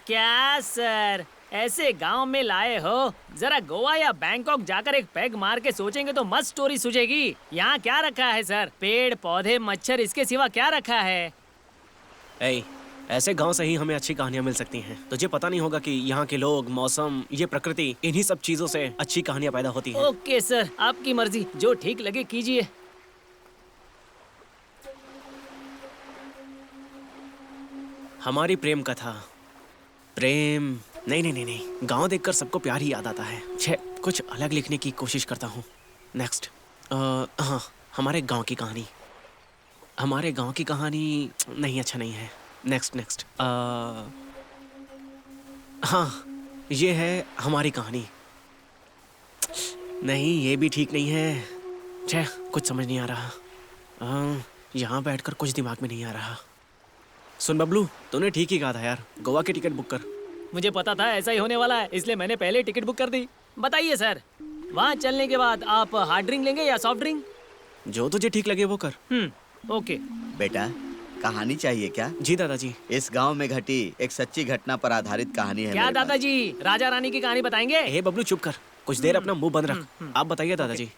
क्या सर, ऐसे गांव में लाए हो? जरा गोवा या बैंकॉक जाकर एक पैग मार के सोचेंगे तो मस्त स्टोरी सूझेगी। यहाँ क्या रखा है सर? पेड़ पौधे मच्छर, इसके सिवा क्या रखा है? ऐसे गांव से ही हमें अच्छी कहानियां मिल सकती हैं। तुझे पता नहीं होगा कि यहाँ के लोग, मौसम, ये प्रकृति, इन्हीं सब चीजों से अच्छी कहानियां पैदा होती हैं। ओके सर, आपकी मर्जी, जो ठीक लगे कीजिए। हमारी प्रेम कथा। प्रेम नहीं, गांव देखकर सबको प्यार ही याद आता है। कुछ अलग लिखने की कोशिश करता हूँ। नेक्स्ट, हाँ, हमारे गांव की कहानी। हमारे गांव की कहानी नहीं, अच्छा नहीं है। नेक्स्ट, हाँ, ये है हमारी कहानी। नहीं, ये भी ठीक नहीं है। कुछ समझ नहीं आ रहा। यहाँ बैठकर कुछ दिमाग में नहीं आ रहा। सुन बबलू, तूने ठीक ही कहा था यार, गोवा की टिकट बुक कर। मुझे पता था ऐसा ही होने वाला है, इसलिए मैंने पहले टिकट बुक कर दी। बताइए सर, वहाँ चलने के बाद आप हार्ड ड्रिंक लेंगे या सॉफ्ट ड्रिंक? जो तुझे ठीक लगे वो कर। ओके। बेटा, कहानी चाहिए क्या? जी दादाजी। इस गांव में घटी एक सच्ची घटना पर आधारित कहानी है। क्या दादाजी, राजा रानी की कहानी बताएंगे? ए बबलू चुप कर, कुछ देर अपना मुंह बंद रख। आप बताइए दादाजी।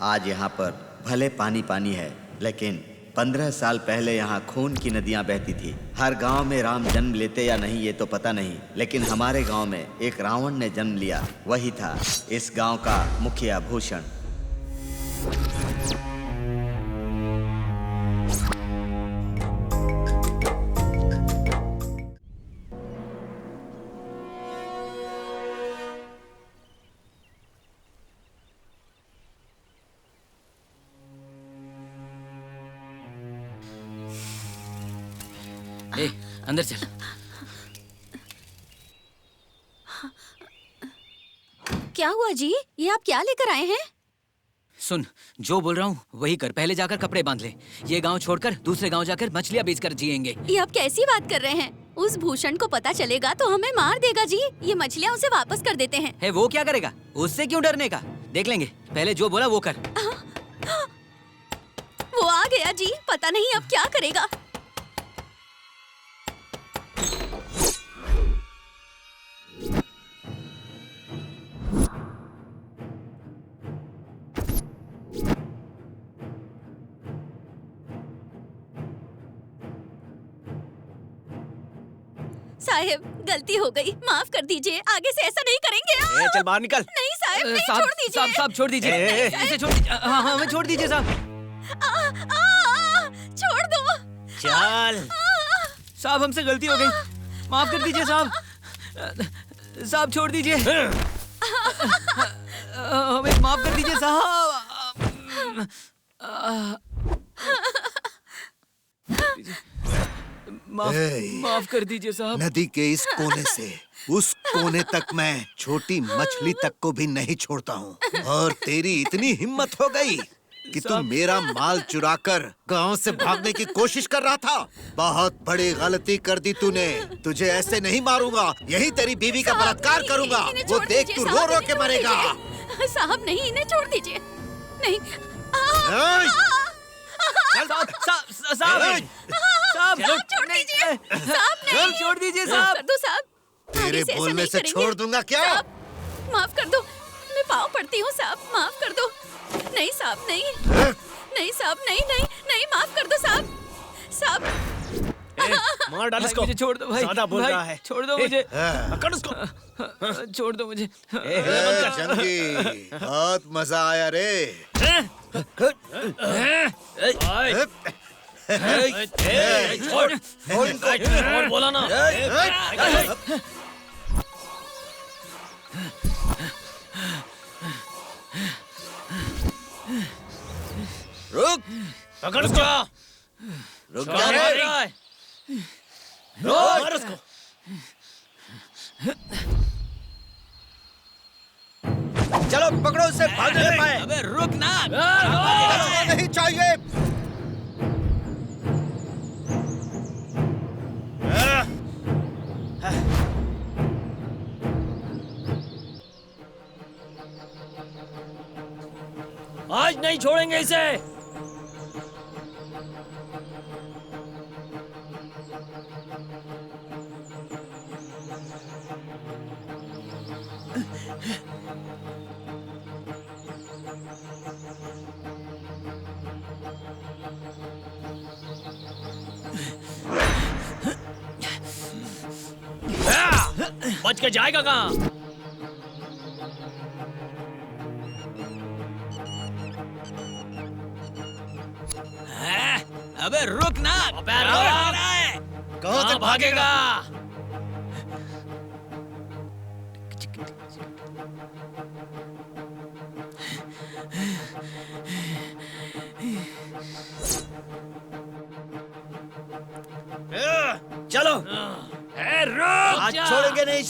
आज यहाँ पर भले पानी पानी है, लेकिन 15 साल पहले यहाँ खून की नदियाँ बहती थी। हर गांव में राम जन्म लेते या नहीं ये तो पता नहीं, लेकिन हमारे गांव में एक रावण ने जन्म लिया। वही था इस गांव का मुखिया भूषण। ए, अंदर चल। क्या हुआ जी? ये आप क्या लेकर आए हैं? सुन, जो बोल रहा हूँ वही कर। पहले जाकर कपड़े बांध ले। ये गांव छोड़कर दूसरे गांव जाकर मछलियाँ बेचकर जिएंगे। ये आप कैसी बात कर रहे हैं? उस भूषण को पता चलेगा तो हमें मार देगा जी। ये मछलियाँ उसे वापस कर देते हैं। है वो क्या करेगा? उससे क्यों डरने का? देख लेंगे। पहले जो बोला वो कर। वो आ गया जी, पता नहीं अब क्या करेगा। साहिब, गलती हो गई, माफ कर दीजिए। आगे से ऐसा नहीं करेंगे। चल बाहर निकल। नहीं साहिब, नहीं, साहब, छोड़ दीजिए। साहब छोड़ दीजिए। इसे छोड़ दीजिए। हाँ, हमें छोड़ दीजिए साहब। छोड़ दो। चल। साहब, हमसे गलती हो गई, माफ कर दीजिए साहब। साहब छोड़ दीजिए। हमें माफ कर दीजिए साहब। माफ कर दीजिए साहब। नदी के इस कोने से उस कोने तक मैं छोटी मछली तक को भी नहीं छोड़ता हूँ। और तेरी इतनी हिम्मत हो गई कि तू मेरा माल चुराकर गांव से भागने की कोशिश कर रहा था। बहुत बड़ी गलती कर दी तूने। तुझे ऐसे नहीं मारूंगा, यही तेरी बीवी का बलात्कार करूंगा। वो देख तू रो रो के मरेगा। साहब नहीं, इन्हें छोड़ दीजिए। नहीं। साहब, छोड़ दीजिए। साहब नहीं, छोड़ दीजिए साहब। कर दो साहब। तेरे बोलने से छोड़ दूंगा क्या? साहब, माफ कर दो, मैं पाँव पड़ती हूँ साहब, माफ कर दो। नहीं साहब, नहीं, नहीं साहब, नहीं, माफ कर दो साहब। साहब, मार डाल इसको। मुझे छोड़ दो भाई। ज्यादा बोल रहा है। छोड़ दो मुझे। पकड़ उसको। छोड़ दो मुझे। जंगी, बहुत मजा आया रे। और बोला ना। रुक, पकड़ उसको। रुक जा रे। मार उसको। चलो पकड़ो उसे, भागने नहीं पाए। अबे रुक ना। नहीं चाहिए। आज नहीं छोड़ेंगे इसे। बच के जाएगा कहाँ? अबे रुक ना। अबे रुक। कहाँ तक भागेगा? चलो, रुक आज जा। छोड़ेंगे नहीं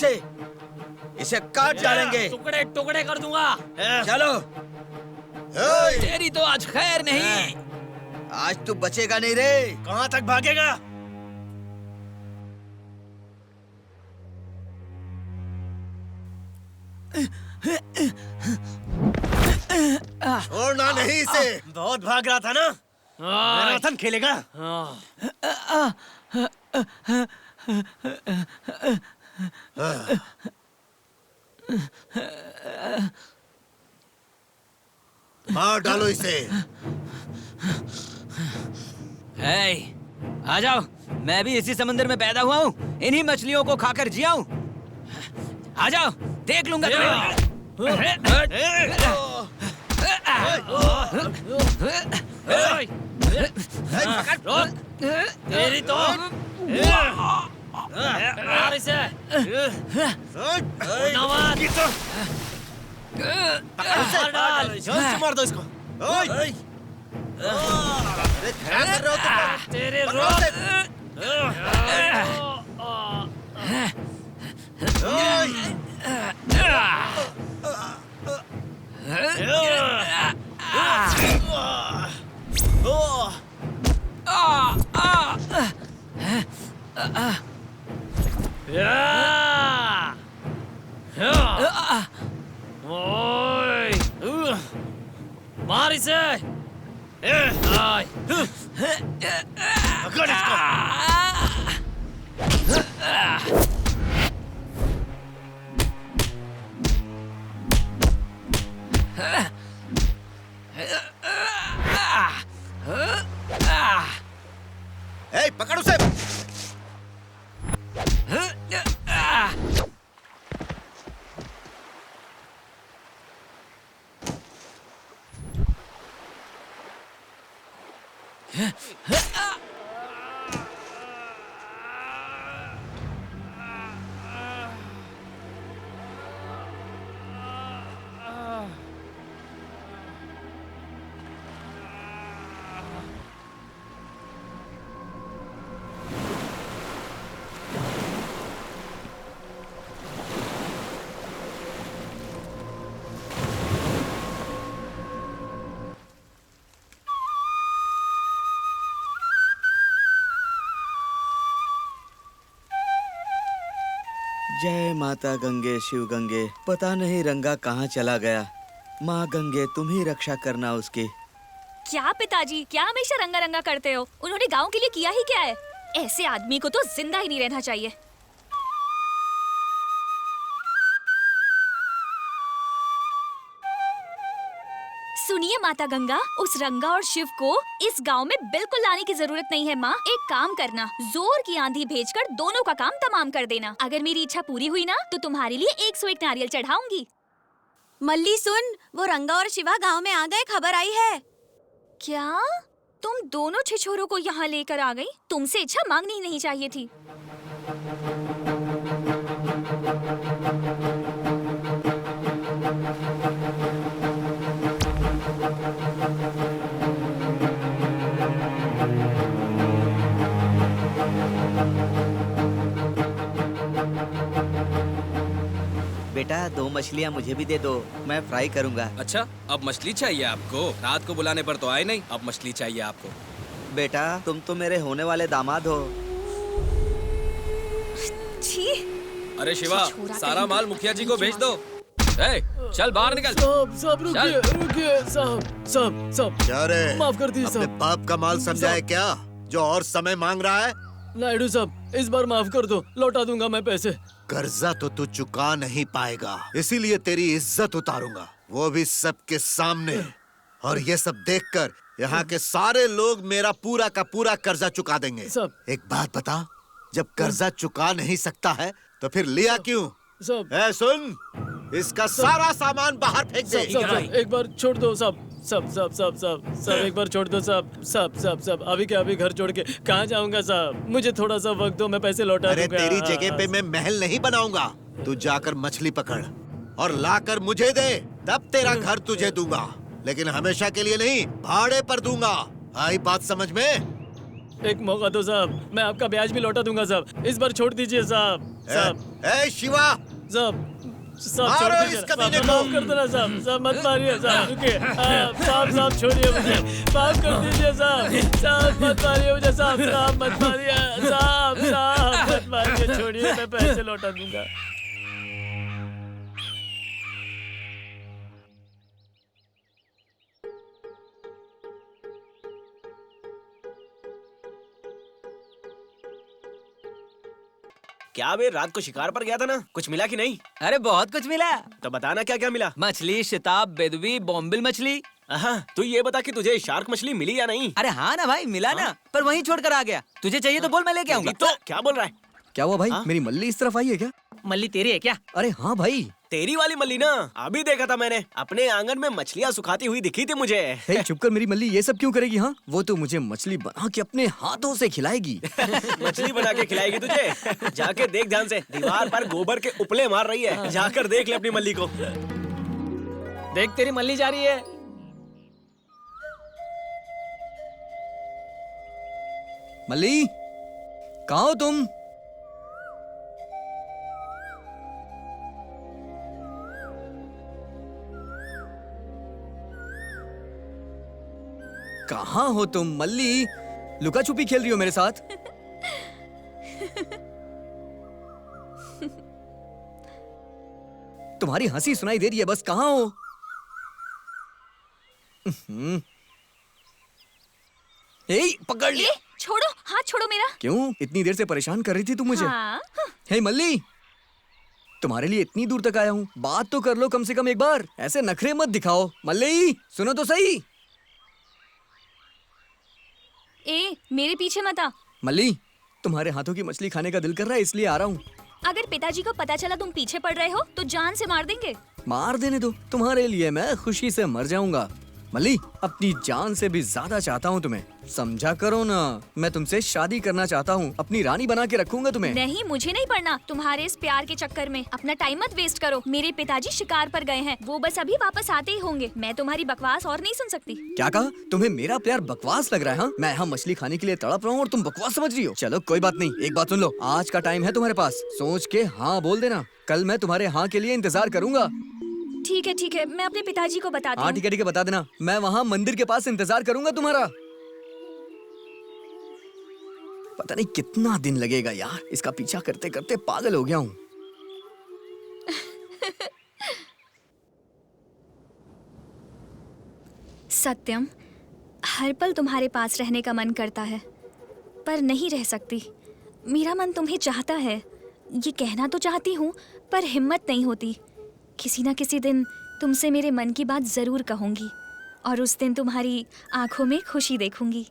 इसे काट डालेंगे। टुकड़े टुकड़े कर दूंगा। चलो, तेरी तो आज खैर नहीं। आज तू बचेगा नहीं रे। कहाँ तक भागेगा? छोड़ना नहीं इसे। बहुत भाग रहा था ना। मैराथन खेलेगा। मार डालो इसे। हे, आ जाओ। मैं भी इसी समंदर में पैदा हुआ हूँ, इन्हीं मछलियों को खाकर जिया हूँ। आ जाओ, देख लूंगा तेरी तो मार इसे। नवाज, मार डाल। जान से मार दो इसको। तेरे रोक। मार इसे। पकड़ इसको। ए, पकड़ उसे। जय माता गंगे शिव गंगे। पता नहीं रंगा कहाँ चला गया। माँ गंगे तुम ही रक्षा करना उसकी। क्या पिताजी, क्या हमेशा रंगा रंगा करते हो? उन्होंने गांव के लिए किया ही क्या है? ऐसे आदमी को तो जिंदा ही नहीं रहना चाहिए। सुनिए माता गंगा, उस रंगा और शिव को इस गांव में बिल्कुल लाने की जरूरत नहीं है माँ। एक काम करना, जोर की आंधी भेजकर दोनों का काम तमाम कर देना। अगर मेरी इच्छा पूरी हुई ना तो तुम्हारे लिए 101 नारियल चढ़ाऊंगी। मल्ली सुन, वो रंगा और शिवा गांव में आ गए, खबर आई है। क्या तुम दोनों छिछोरों को यहाँ लेकर आ गई? तुमसे इच्छा मांगनी ही नहीं चाहिए थी। बेटा 2 मछलियाँ मुझे भी दे दो, मैं फ्राई करूँगा। अच्छा, अब मछली चाहिए आपको? रात को बुलाने पर तो आए नहीं, अब मछली चाहिए आपको। बेटा तुम तो मेरे होने वाले दामाद हो। छी, अरे शिवा, छोड़ा सारा कहीं माल का। मुखिया जी को भेज दो। ए, चल बाहर निकल। साहब रुकिए क्या रे? माफ कर दीजिए अपने बाप का माल समझा है क्या, जो और समय मांग रहा है? नायडू साहब, इस बार माफ कर दो, लौटा दूंगा मैं पैसे। कर्जा तो तू चुका नहीं पाएगा, इसीलिए तेरी इज्जत उतारूंगा, वो भी सबके सामने। और ये सब देखकर यहाँ के सारे लोग मेरा पूरा का पूरा कर्जा चुका देंगे। सब। एक बात बता, जब कर्जा चुका नहीं सकता है तो फिर लिया क्यों? सब सुन, इसका सारा सामान बाहर फेंक दे। सब एक बार छोड़ दो सब सब सब सब सब सब एक बार छोड़ दो सब सब सब सब। अभी क्या अभी घर छोड़ के कहाँ जाऊंगा साहब? मुझे थोड़ा सा वक्त दो, मैं पैसे लौटा अरे दूंगा। तेरी जगह पे मैं महल नहीं बनाऊंगा, तू जाकर मछली पकड़ और लाकर मुझे दे, तब तेरा घर तुझे दूंगा, लेकिन हमेशा के लिए नहीं, भाड़े पर दूंगा। आई बात समझ में? एक मौका दो साहब, मैं आपका ब्याज भी लौटा दूंगा साहब, इस बार छोड़ दीजिए साहब। साहब ए शिवा, साहब साहब छोड़ मारो दीजिए इस साहब, कमीने को। माफ कर देना साहब, साहब मत मारिए साहब, रुकिए साहब, साहब छोड़िए मुझे, माफ कर दीजिए साहब, साहब मत मारिए मुझे साहब, साहब मत मारिए साहब, साहब मत मारिए, छोड़िए, मैं पैसे लौटा दूंगा। क्या बे, रात को शिकार पर गया था ना, कुछ मिला कि नहीं? अरे बहुत कुछ मिला। तो बताना क्या क्या मिला। मछली, शिताब, बेदुबी, बॉम्बिल मछली। तू ये बता कि तुझे शार्क मछली मिली या नहीं? अरे हाँ ना भाई, मिला ना, पर वहीं छोड़कर आ गया। तुझे चाहिए तो बोल, मैं लेके आऊंगा। तो क्या बोल रहा है? क्या हुआ भाई? मेरी मल्ली इस तरफ आई है क्या? मल्ली तेरी है क्या? अरे हाँ भाई। तेरी वाली मल्ली ना, अभी देखा था मैंने, अपने आंगन में मछलियाँ सुखाती हुई दिखी थी मुझे। हे चुप कर, मेरी मल्ली ये सब क्यों करेगी? हाँ, वो तो मुझे मछली बना के अपने हाथों से खिलाएगी। मछली बना के खिलाएगी तुझे? जाके देख ध्यान से, दीवार पर गोबर के उपले मार रही है, जाकर देख ले अपनी मल्ली को। देख तेरी मल्ली जा रही है। मल्ली, कहाँ हो तुम? कहाँ हो तुम मल्ली? लुका छुपी खेल रही हो मेरे साथ? तुम्हारी हंसी सुनाई दे रही है, बस कहाँ हो? ए, पकड़ लिया। छोड़ो, हाथ छोड़ो मेरा। क्यों इतनी देर से परेशान कर रही थी तुम मुझे? हाँ। हे मल्ली, तुम्हारे लिए इतनी दूर तक आया हूँ, बात तो कर लो कम से कम एक बार, ऐसे नखरे मत दिखाओ। मल्ली सुनो तो सही। ए, मेरे पीछे मत आ। मल्ली, तुम्हारे हाथों की मछली खाने का दिल कर रहा है, इसलिए आ रहा हूँ। अगर पिताजी को पता चला तुम पीछे पड़ रहे हो तो जान से मार देंगे। मार देने दो, तुम्हारे लिए मैं खुशी से मर जाऊंगा। मल्ली, अपनी जान से भी ज्यादा चाहता हूँ तुम्हें, समझा करो ना। मैं तुमसे शादी करना चाहता हूँ, अपनी रानी बना के रखूंगा तुम्हें। नहीं, मुझे नहीं पढ़ना तुम्हारे इस प्यार के चक्कर में। अपना टाइम मत वेस्ट करो। मेरे पिताजी शिकार पर गए हैं, वो बस अभी वापस आते ही होंगे। मैं तुम्हारी बकवास और नहीं सुन सकती। क्या कहा? तुम्हें मेरा प्यार बकवास लग रहा है? हाँ, मैं यहाँ मछली खाने के लिए तड़प रहा हूँ और तुम बकवास समझ रही हो। चलो कोई बात नहीं, एक बात सुन लो, आज का टाइम है तुम्हारे पास, सोच के हाँ बोल देना। कल मैं तुम्हारे हाँ के लिए इंतजार करूंगा। ठीक है, मैं अपने पिताजी को बताती हाँ हूँ। ठीक है, बता देना। मैं वहाँ मंदिर के पास इंतजार करूंगा तुम्हारा। पता नहीं कितना दिन लगेगा यार, इसका पीछा करते करते पागल हो गया हूँ। सत्यम, हर पल तुम्हारे पास रहने का मन करता है, पर नहीं रह सकती। मेरा मन तुम्हें चाहता है, ये कहना तो चाहती हूँ, पर हिम्मत नहीं होती। किसी ना किसी दिन तुमसे मेरे मन की बात जरूर कहूंगी, और उस दिन तुम्हारी आंखों में खुशी देखूंगी।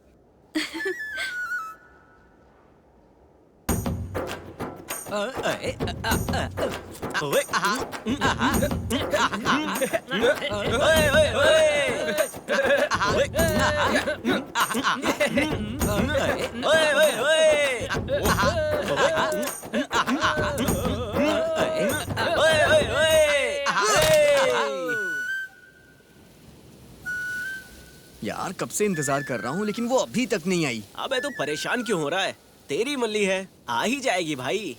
यार कब से इंतजार कर रहा हूँ, लेकिन वो अभी तक नहीं आई। अबे तू परेशान क्यों हो रहा है? तेरी मल्ली है, आ ही जाएगी भाई।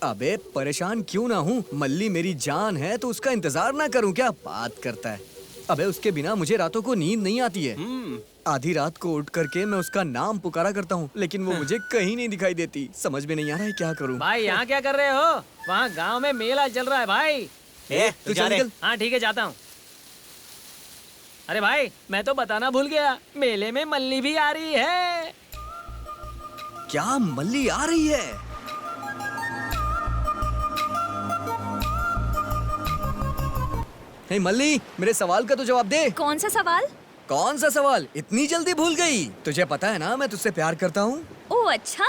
अबे परेशान क्यों ना हूँ, मल्ली मेरी जान है तो उसका इंतजार ना करूँ क्या? बात करता है। अबे उसके बिना मुझे रातों को नींद नहीं आती है। आधी रात को उठ करके मैं उसका नाम पुकारा करता हूँ, लेकिन वो मुझे कहीं नहीं दिखाई देती। समझ में नहीं आ रहा है क्या करूँ। भाई यहाँ क्या कर रहे हो? वहाँ गांव में मेला चल रहा है भाई। तू चल निकल। हाँ ठीक है, जाता हूँ। अरे भाई, मैं तो बताना भूल गया, मेले में मल्ली भी आ रही है। क्या मल्ली आ रही है? हे मल्ली, मेरे सवाल का तो जवाब दे। कौन सा सवाल? कौन सा सवाल? इतनी जल्दी भूल गई? तुझे पता है ना मैं तुझसे प्यार करता हूँ। ओह अच्छा।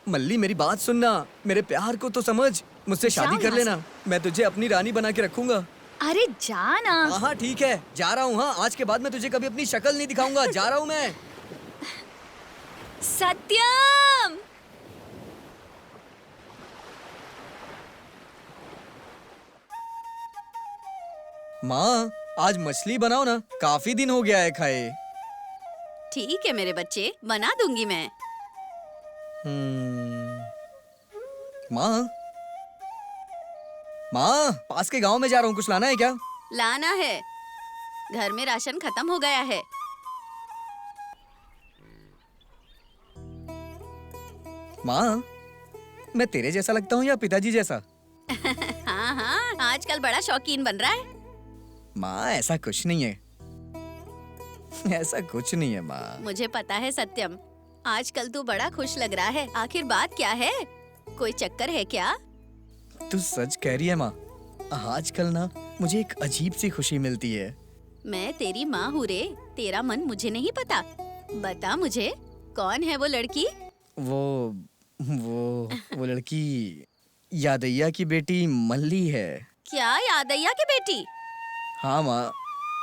मल्ली मेरी बात सुनना, मेरे प्यार को तो समझ, मुझसे शादी जाओ कर यहाँ लेना। मैं तुझे अपनी रानी बना के रखूंगा। अरे जा ना। हाँ ठीक है, जा रहा हूँ। हाँ, आज के बाद मैं तुझे कभी अपनी शक्ल नहीं दिखाऊंगा। जा रहा हूँ मैं। सत्यम। माँ, आज मछली बनाओ ना, काफी दिन हो गया है खाए। ठीक है मेरे बच्चे, बना दूंगी मैं। माँ, माँ, पास के गांव में जा रहा हूँ, कुछ लाना है क्या? लाना है, घर में राशन खत्म हो गया है। माँ, मैं तेरे जैसा लगता हूँ या पिताजी जैसा? हाँ हाँ, आजकल बड़ा शौकीन बन रहा है। माँ, ऐसा कुछ नहीं है। ऐसा कुछ नहीं है माँ। मुझे पता है सत्यम, आजकल तू बड़ा खुश लग रहा है। आखिर बात क्या है? कोई चक्कर है क्या? तू सच कह रही है माँ। आजकल ना मुझे एक अजीब सी खुशी मिलती है। मैं तेरी माँ हूँ रे, तेरा मन मुझे नहीं पता। बता मुझे, कौन है वो लड़की? वो लड़की यादैया की बेटी मल्ली है। क्या यादैया की बेटी? हाँ माँ,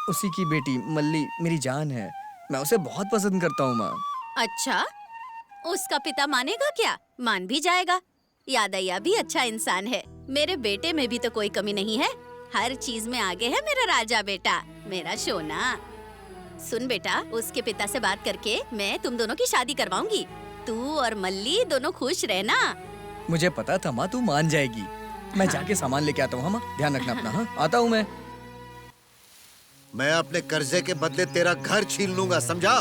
उसी की बेटी मल्ली मेरी जान है। मैं उसे बहुत पसंद करता हूँ माँ। अच्छा, उसका पिता मानेगा क्या? मान भी जाएगा। यादैया भी अच्छा इंसान है। मेरे बेटे में भी तो कोई कमी नहीं है। हर चीज में आगे है मेरा राजा बेटा, मेरा सोना। सुन बेटा, उसके पिता से बात करके मैं तुम दोनों की शादी करवाऊंगी। तू और मल्ली दोनों खुश रहना। मुझे पता था माँ तू मान जाएगी। मैं जाके सामान लेके आता हूँ। हाँ माँ, ध्यान रखना अपना। हाँ, आता हूँ मैं। मैं अपने कर्जे के बदले तेरा घर छीन लूंगा, समझा?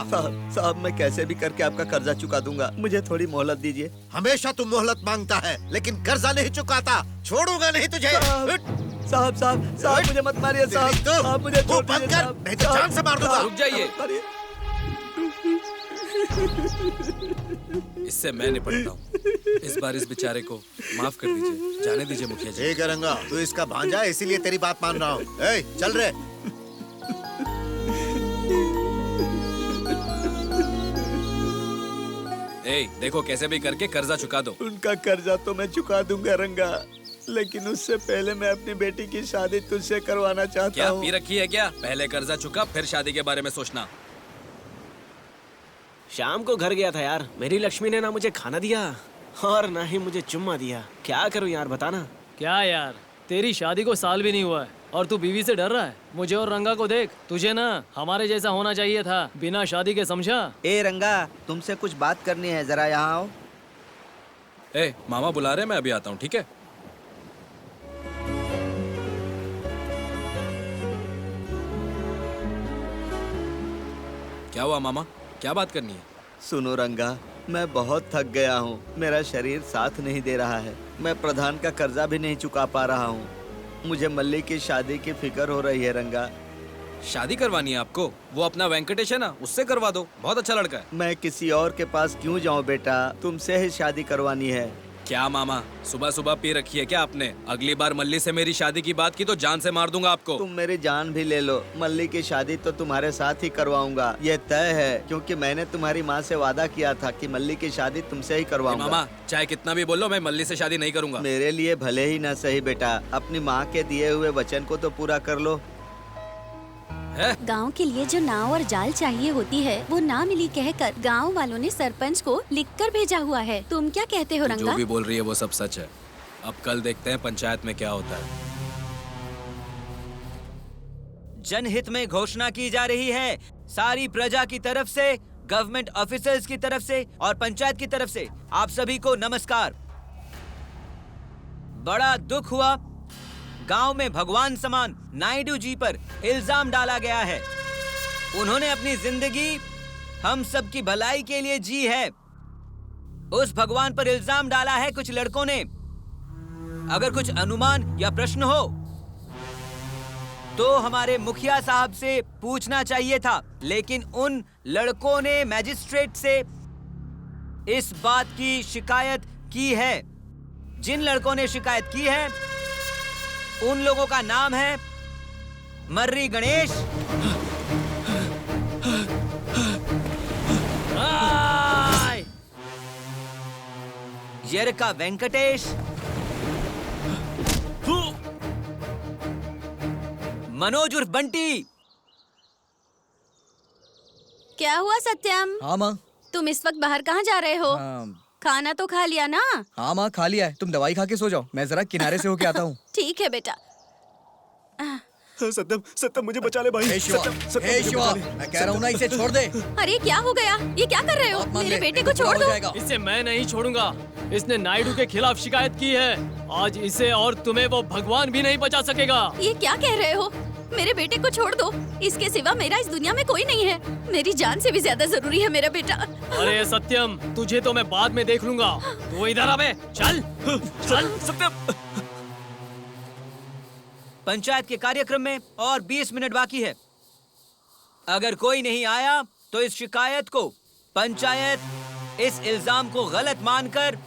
साहब मैं कैसे भी करके आपका कर्जा चुका दूंगा, मुझे थोड़ी मोहलत दीजिए। हमेशा तू मोहलत मांगता है, लेकिन कर्जा नहीं चुकाता। छोड़ूंगा नहीं तुझे। साहब मुझे मत मारिए साहब, मुझे मुंह बंद कर, नहीं तो जान से मार दूंगा। रुक जाइए, इससे मैं निपटता हूँ। इस बार इस बेचारे को माफ कर दीजिए, जाने दीजिए मुखिया जी। ठीक है रंगा, तू इसका भांजा है, इसीलिए तेरी बात मान रहा हूँ। ए, चल रे। देखो कैसे भी करके कर्जा चुका दो। उनका कर्जा तो मैं चुका दूंगा रंगा, लेकिन उससे पहले मैं अपनी बेटी की शादी तुझसे करवाना चाहता क्या हूँ। पी रखी है क्या? पहले कर्जा चुका, फिर शादी के बारे में सोचना। शाम को घर गया था यार, मेरी लक्ष्मी ने ना मुझे खाना दिया और ना ही मुझे चुम्मा दिया। क्या करूं यार, बताना। क्या यार, तेरी शादी को साल भी नहीं हुआ है और तू बीवी से डर रहा है। मुझे और रंगा को देख, तुझे ना हमारे जैसा होना चाहिए था, बिना शादी के, समझा? ए रंगा, तुमसे कुछ बात करनी है, जरा यहाँ आओ। मामा बुला रहे, मैं अभी आता हूँ, ठीक है? क्या हुआ मामा, क्या बात करनी है? सुनो रंगा, मैं बहुत थक गया हूँ, मेरा शरीर साथ नहीं दे रहा है। मैं प्रधान का कर्जा भी नहीं चुका पा रहा हूँ। मुझे मल्ली की शादी की फिक्र हो रही है रंगा। शादी करवानी है आपको? वो अपना वेंकटेश है ना, उससे करवा दो, बहुत अच्छा लड़का है। मैं किसी और के पास क्यों जाऊँ बेटा, तुमसे ही शादी करवानी है। क्या मामा, सुबह सुबह पी रखी है क्या आपने? अगली बार मल्ली से मेरी शादी की बात की तो जान से मार दूंगा आपको। तुम मेरी जान भी ले लो, मल्ली की शादी तो तुम्हारे साथ ही करवाऊंगा, ये तय है, क्योंकि मैंने तुम्हारी माँ से वादा किया था कि मल्ली की शादी तुमसे ही करवाऊंगा। मामा चाहे कितना भी बोलो, मैं मल्ली से शादी नहीं करूंगा। मेरे लिए भले ही ना सही बेटा, अपनी माँ के दिए हुए वचन को तो पूरा कर लो। गांव के लिए जो नाव और जाल चाहिए होती है, वो ना मिली कहकर गांव वालों ने सरपंच को लिखकर भेजा हुआ है। तुम क्या कहते हो रंगा? जो भी बोल रही है वो सब सच है। अब कल देखते हैं पंचायत में क्या होता है। जनहित में घोषणा की जा रही है। सारी प्रजा की तरफ से, गवर्नमेंट ऑफिसर्स की तरफ से और पंचायत की तरफ से आप सभी को नमस्कार। बड़ा दुख हुआ, गांव में भगवान समान नायडू जी पर इल्जाम डाला गया है। उन्होंने अपनी जिंदगी हम सब की भलाई के लिए जी है। उस भगवान पर इल्जाम डाला है कुछ लड़कों ने। अगर कुछ अनुमान या प्रश्न हो तो हमारे मुखिया साहब से पूछना चाहिए था, लेकिन उन लड़कों ने मैजिस्ट्रेट से इस बात की शिकायत की है। जिन लड़कों ने शिकायत की है उन लोगों का नाम है मर्री गणेश, यरका वेंकटेश, मनोज उर्फ बंटी। क्या हुआ सत्यम? हाँ माँ। तुम इस वक्त बाहर कहाँ जा रहे हो? खाना तो खा लिया ना? हाँ माँ, खा लिया है। तुम दवाई खा के सो जाओ, मैं जरा किनारे से होके आता हूँ। ठीक है बेटा। सत्यम, सत्यम मुझे बचा ले भाई। हे शिवा, हे शिवा, मैं कह रहा हूँ ना, इसे छोड़ दे। अरे क्या हो गया? ये क्या कर रहे हो? मेरे बेटे को छोड़ दो। इसे मैं नहीं छोड़ूंगा। इसने नायडू के खिलाफ शिकायत की है। आज इसे और तुम्हें वो भगवान भी नहीं बचा सकेगा। ये क्या कह रहे हो? मेरे बेटे को छोड़ दो। इसके सिवा मेरा इस दुनिया में कोई नहीं है। मेरी जान से भी ज्यादा जरूरी है मेरा बेटा। अरे सत्यम, तुझे तो मैं बाद में देख लूंगा। तू इधर आवे। चल चल सत्यम। पंचायत के कार्यक्रम में और 20 मिनट बाकी है। अगर कोई नहीं आया तो इस शिकायत को पंचायत इस इल्जाम को गलत मानकर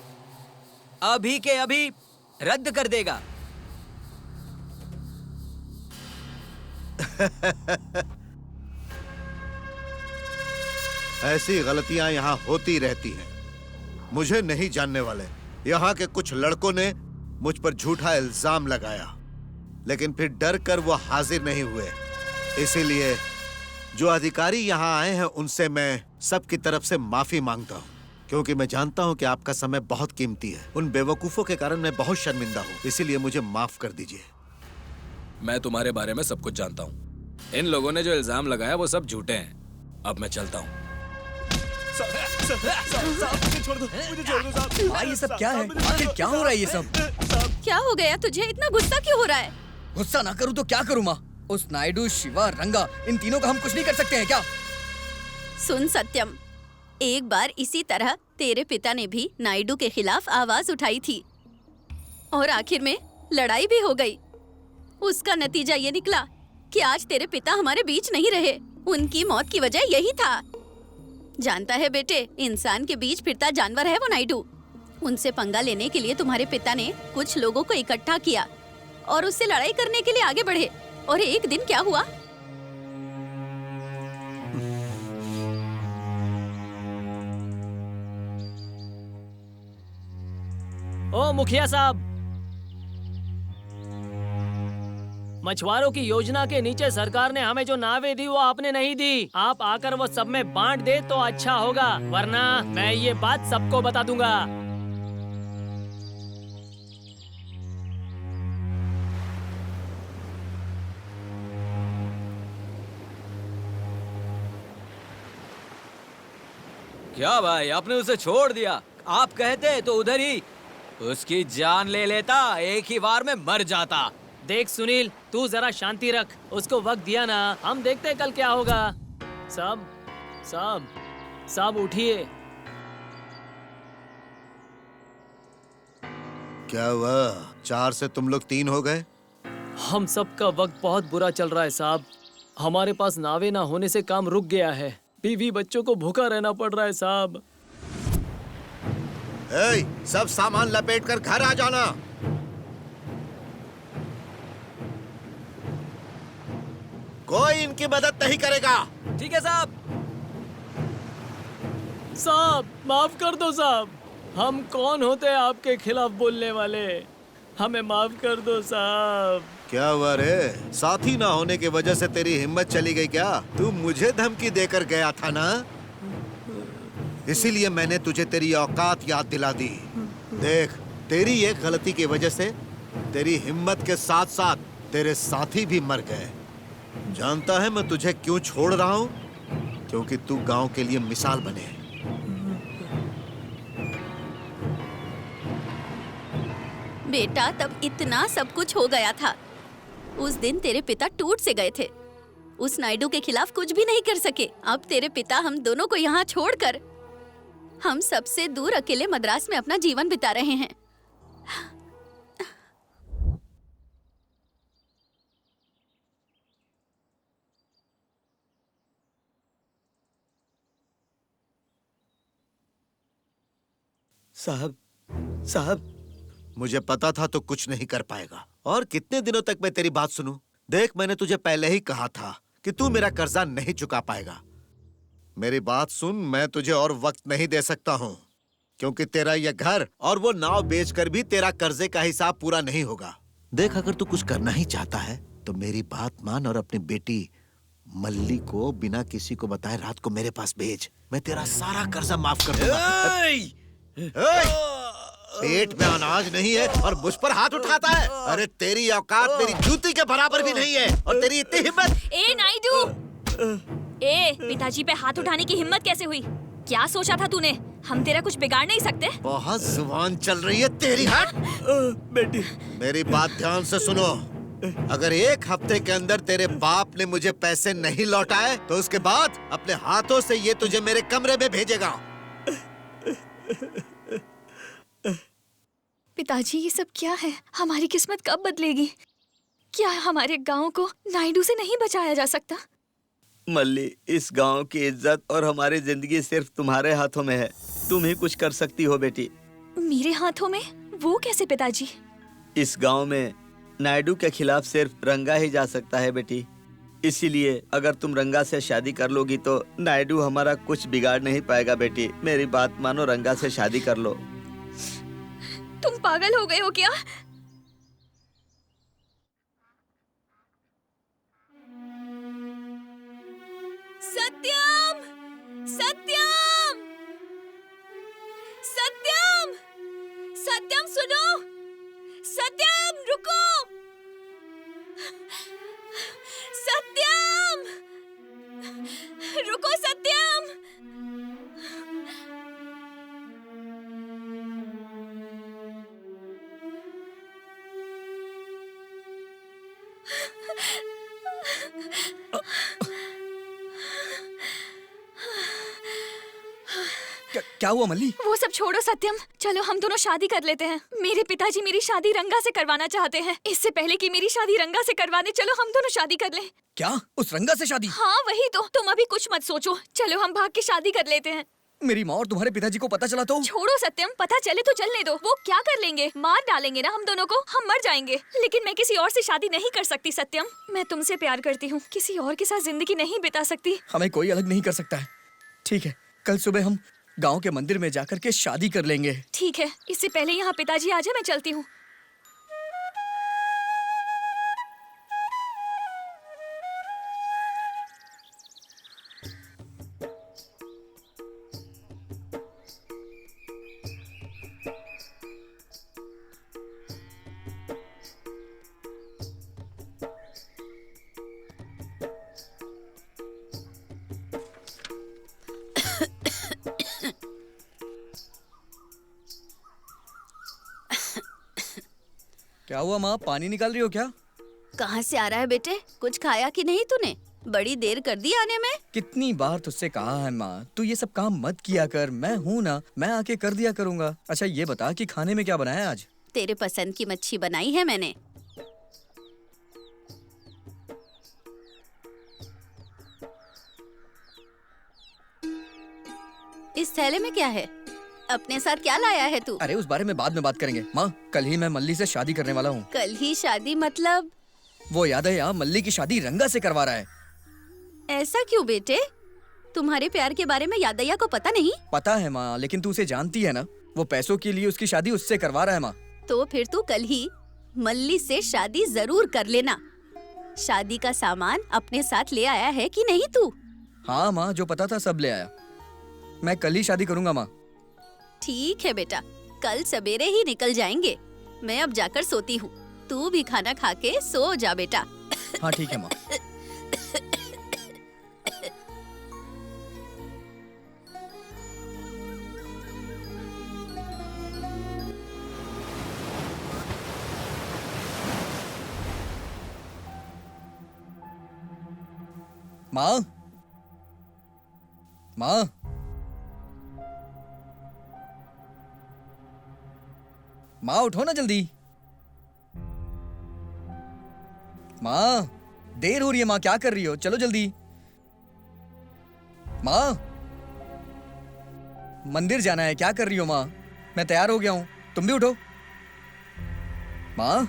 अभी के अभी रद्द कर देगा। ऐसी गलतियां यहाँ होती रहती हैं। मुझे नहीं जानने वाले। यहाँ के कुछ लड़कों ने मुझ पर झूठा इल्जाम लगाया, लेकिन फिर डर कर वो हाजिर नहीं हुए। इसीलिए जो अधिकारी यहाँ आए हैं उनसे मैं सबकी तरफ से माफी मांगता हूँ, क्योंकि मैं जानता हूँ कि आपका समय बहुत कीमती है। उन बेवकूफों के कारण मैं बहुत शर्मिंदा हूँ, इसीलिए मुझे माफ कर दीजिए। मैं तुम्हारे बारे में सब कुछ जानता हूँ। इन लोगों ने जो इल्जाम लगाया वो सब झूठे हैं। अब मैं चलता हूँ। ये सब क्या है? आखिर क्या हो रहा है ये सब? क्या हो गया तुझे? इतना गुस्सा क्यों हो रहा है? गुस्सा ना करूँ तो क्या करूँ माँ? उस नायडू, शिवा, रंगा, इन तीनों का हम कुछ नहीं कर सकते हैं क्या? सुन सत्यम, एक बार इसी तरह तेरे पिता ने भी नायडू के खिलाफ आवाज उठाई थी और आखिर में लड़ाई भी हो गई। उसका नतीजा ये निकला कि आज तेरे पिता हमारे बीच नहीं रहे। उनकी मौत की वजह यही था। जानता है बेटे, इंसान के बीच फिरता जानवर है वो नायडू। उनसे पंगा लेने के लिए तुम्हारे पिता ने कुछ लोगों को इकट्ठा किया और उससे लड़ाई करने के लिए आगे बढ़े। और एक दिन क्या हुआ? ओ मुखिया साहब, मछुआरों की योजना के नीचे सरकार ने हमें जो नावें दी वो आपने नहीं दी। आप आकर वो सब में बांट दे तो अच्छा होगा, वरना मैं ये बात सबको बता दूंगा। क्या भाई, आपने उसे छोड़ दिया? आप कहते तो उधर ही उसकी जान ले लेता, एक ही बार में मर जाता। देख सुनील, तू जरा शांति रख। उसको वक्त दिया ना, हम देखते हैं कल क्या होगा। सब सब सब उठिए। क्या हुआ? 4 से तुम लोग 3 हो गए? हम सब का वक्त बहुत बुरा चल रहा है साहब। हमारे पास नावे ना होने से काम रुक गया है। बीवी बच्चों को भूखा रहना पड़ रहा है साहब। सब सामान लपेट कर घर आ जाना। कोई इनकी मदद नहीं करेगा। ठीक है साहब। साहब माफ कर दो साहब। हम कौन होते हैं आपके खिलाफ बोलने वाले? हमें माफ कर दो साहब। क्या हुआ रे? साथी ना होने की वजह से तेरी हिम्मत चली गई क्या? तू मुझे धमकी देकर गया था ना, इसीलिए मैंने तुझे तेरी औकात याद दिला दी। देख, तेरी एक गलती की वजह से तेरी हिम्मत के साथ साथ तेरे साथी भी मर गए। जानता है मैं तुझे क्यों छोड़ रहा हूँ? क्योंकि तू गांव के लिए मिसाल बने। बेटा, तब इतना सब कुछ हो गया था। उस दिन तेरे पिता टूट से गए थे। उस नायडू के खिलाफ कुछ भी नहीं कर सके। अब तेरे पिता हम दोनों को यहाँ छोड़कर हम सबसे दूर अकेले मद्रास में अपना जीवन बिता रहे हैं। साहब मुझे पता था तो कुछ नहीं कर पाएगा। और कितने दिनों तक मैं तेरी बात सुनूं? देख, मैंने तुझे पहले ही कहा था कि तू मेरा कर्जा नहीं चुका पाएगा। मेरी बात सुन, मैं तुझे और वक्त नहीं दे सकता हूँ, क्योंकि तेरा यह घर और वो नाव बेचकर भी तेरा कर्जे का हिसाब पूरा नहीं होगा। देख, अगर तू कुछ करना ही चाहता है तो मेरी बात मान और अपनी बेटी मल्ली को बिना किसी को बताए रात को मेरे पास भेज। मैं तेरा सारा कर्जा माफ कर दूंगा। पेट में अनाज नहीं है और मुझ पर हाथ उठाता है। अरे तेरी औकात मेरी जूती के बराबर भी नहीं है, और तेरी इतनी हिम्मत। ए नायडू, पिताजी पे हाथ उठाने की हिम्मत कैसे हुई? क्या सोचा था तूने? हम तेरा कुछ बिगाड़ नहीं सकते? बहुत जुबान चल रही है तेरी। हट बेटी, मेरी बात ध्यान से सुनो। अगर एक हफ्ते के अंदर तेरे बाप ने मुझे पैसे नहीं लौटाए तो उसके बाद अपने हाथों से ये तुझे मेरे कमरे में भेजेगा। पिताजी, ये सब क्या है? हमारी किस्मत कब बदलेगी? क्या हमारे गांव को नायडू से नहीं बचाया जा सकता? मल्ली, इस गांव की इज्जत और हमारी जिंदगी सिर्फ तुम्हारे हाथों में है। तुम ही कुछ कर सकती हो बेटी। मेरे हाथों में? वो कैसे पिताजी? इस गांव में नायडू के खिलाफ सिर्फ रंगा ही जा सकता है बेटी। इसीलिए अगर तुम रंगा से शादी कर लोगी तो नायडू हमारा कुछ बिगाड़ नहीं पाएगा बेटी। मेरी बात मानो, रंगा से शादी कर लो। तुम पागल हो गए हो क्या? सत्यम! सत्यम! सत्यम! सत्यम, सुनो! सत्यम, रुको! सत्यम! रुको सत्यम! क्या हुआ मल्ली? वो सब छोड़ो सत्यम, चलो हम दोनों शादी कर लेते हैं। मेरे पिताजी मेरी शादी रंगा से करवाना चाहते हैं। इससे पहले कि मेरी शादी रंगा से करवाने, चलो हम दोनों शादी कर लें। क्या? उस रंगा से शादी? हाँ वही तो। तुम अभी कुछ मत सोचो, चलो हम भाग के शादी कर लेते हैं। मेरी माँ और तुम्हारे पिताजी को पता चला तो? छोड़ो सत्यम, पता चले तो चलने दो। वो क्या कर लेंगे? मार डालेंगे ना हम दोनों को, हम मर जाएंगे। लेकिन मैं किसी और से शादी नहीं कर सकती सत्यम। मैं तुमसे प्यार करती हूँ, किसी और के साथ जिंदगी नहीं बिता सकती। हमें कोई अलग नहीं कर सकता है। ठीक है, कल सुबह हम गांव के मंदिर में जाकर के शादी कर लेंगे। ठीक है, इससे पहले यहाँ पिताजी आ जाए, मैं चलती हूँ। क्या हुआ माँ, पानी निकाल रही हो क्या? कहाँ से आ रहा है बेटे? कुछ खाया कि नहीं तूने? बड़ी देर कर दी आने में। कितनी बार तुझसे कहा है माँ, तू ये सब काम मत किया कर। मैं हूँ ना, मैं आके कर दिया करूँगा। अच्छा ये बता कि खाने में क्या बनाया आज? तेरे पसंद की मच्छी बनाई है मैंने। इस थैले में क्या है? अपने साथ क्या लाया है तू? अरे उस बारे में बाद में बात करेंगे माँ। कल ही मैं मल्ली से शादी करने वाला हूँ। कल ही शादी मतलब? वो याद है यार, मल्ली की शादी रंगा से करवा रहा है। ऐसा क्यों बेटे? तुम्हारे प्यार के बारे में यादैया को पता नहीं? पता है माँ, लेकिन तू उसे जानती है ना, वो पैसों के लिए उसकी शादी उससे करवा रहा है माँ। तो फिर तू कल ही मल्ली से शादी जरूर कर लेना। शादी का सामान अपने साथ ले आया है कि नहीं तू? हाँ माँ, जो पता था सब ले आया। मैं कल ही शादी करूँगा माँ। ठीक है बेटा, कल सवेरे ही निकल जाएंगे। मैं अब जाकर सोती हूँ, तू भी खाना खा के सो जा बेटा। हाँ ठीक है माँ। माँ, माँ, माँ उठो ना जल्दी। माँ, देर हो रही है माँ, क्या कर रही हो? चलो जल्दी। माँ, मंदिर जाना है, क्या कर रही हो माँ? मैं तैयार हो गया हूँ, तुम भी उठो। माँ,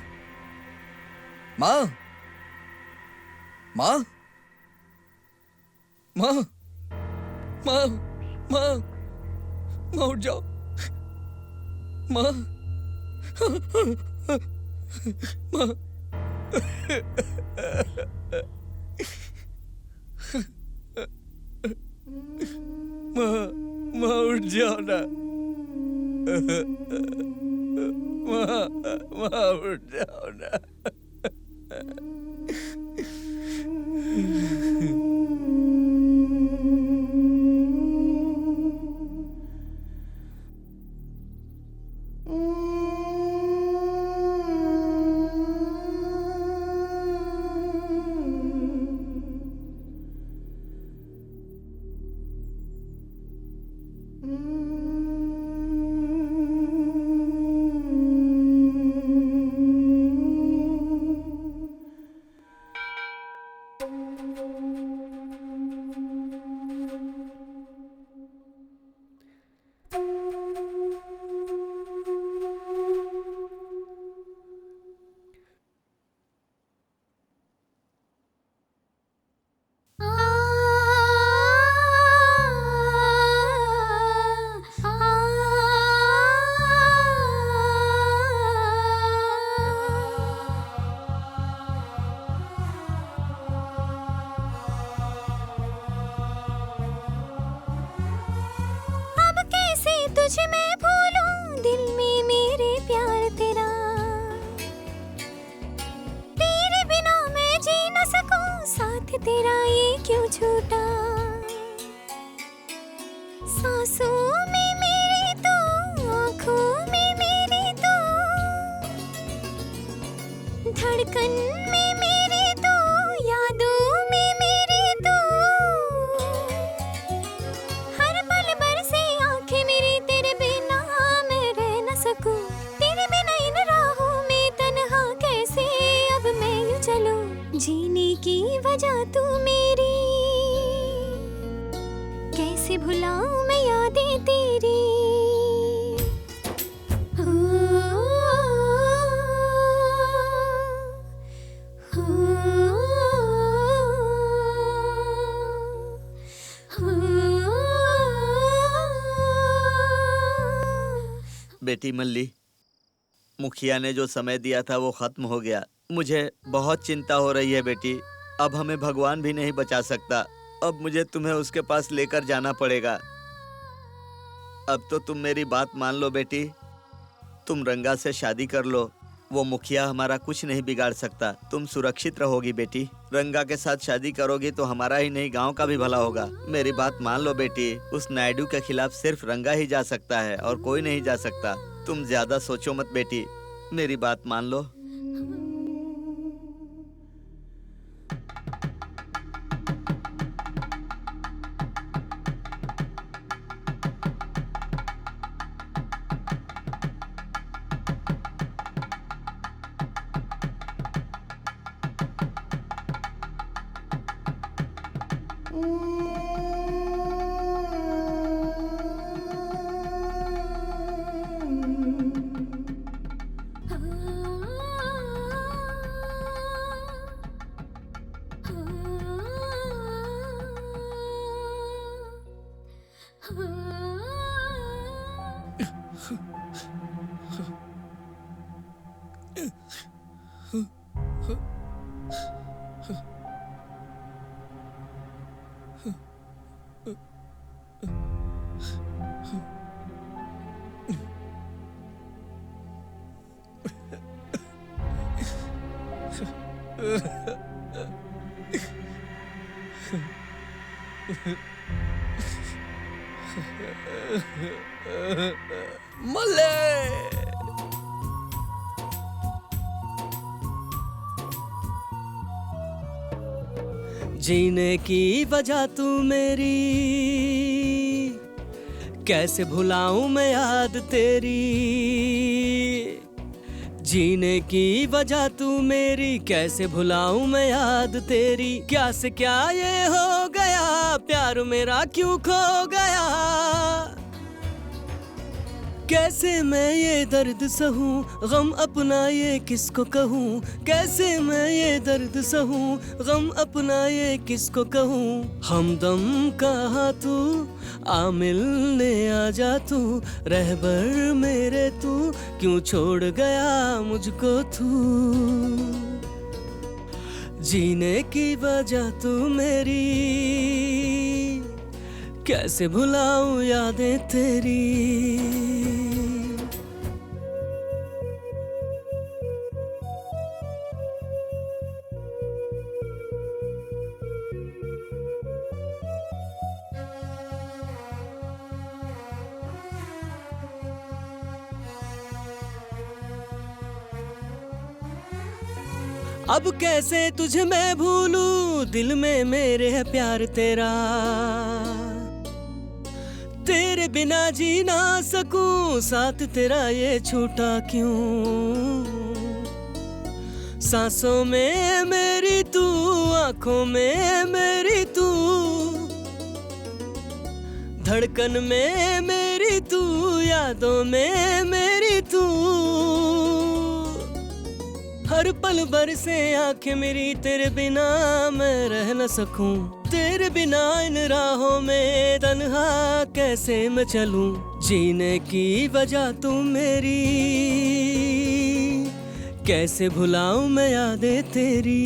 माँ, माँ, माँ, माँ, माँ, माँ उठ जाओ। माँ, माँ, माँ उठ जाओ ना। माँ उठ जाओ ना। तुझे मैं भूलूं, दिल में मेरे प्यार तेरा, तेरे बिना मैं जी न सकूं, साथ तेरा ये क्यों छूटा। सांसों में मेरे तू, आँखों में मेरे तू, धड़कन में मेरे तू, यादों में मेरे तू, हर पल बरसे आंखें मेरी तेरे बिना मैं रह न सकूं, तेरे बिना इन राहों में तन्हा कैसे अब मैं यूं चलूं, जीने की वजह तू मेरी, कैसे भुलाऊं मैं यादें तेरी। बेटी मल्ली, मुखिया ने जो समय दिया था वो खत्म हो गया। मुझे बहुत चिंता हो रही है बेटी। अब हमें भगवान भी नहीं बचा सकता। अब मुझे तुम्हें उसके पास लेकर जाना पड़ेगा। अब तो तुम मेरी बात मान लो बेटी। तुम रंगा से शादी कर लो। वो मुखिया हमारा कुछ नहीं बिगाड़ सकता। तुम सुरक्षित रहोगी बेटी। रंगा के साथ शादी करोगी तो हमारा ही नहीं गांव का भी भला होगा। मेरी बात मान लो बेटी। उस नायडू के खिलाफ सिर्फ रंगा ही जा सकता है और कोई नहीं जा सकता। तुम ज्यादा सोचो मत बेटी, मेरी बात मान लो। जीने की वजह तू मेरी, कैसे भुलाऊं मैं याद तेरी। जीने की वजह तू मेरी, कैसे भुलाऊं मैं याद तेरी। क्या से क्या ये हो गया, प्यार मेरा क्यों खो गया। कैसे मैं ये दर्द सहूं, गम अपना ये किसको कहूं, कैसे मैं ये दर्द सहूं, गम अपना ये किसको कहूं। हमदम कहा तू, आ मिलने आ जा तू, रहबर मेरे तू, क्यों छोड़ गया मुझको तू। जीने की वजह तू मेरी, कैसे भुलाऊं यादें तेरी। अब कैसे तुझे मैं भूलूं, दिल में मेरे है प्यार तेरा, तेरे बिना जी ना सकूं, साथ तेरा ये छूटा क्यों। सांसों में मेरी तू, आंखों में मेरी तू, धड़कन में मेरी तू, यादों में मेरी तू। हर पल बरसे आंखें मेरी, तेरे बिना मैं रह न सकूं, तेरे बिना इन राहों में तन्हा कैसे मैं चलूं। जीने की वजह तू मेरी, कैसे भुलाऊं मैं यादें तेरी।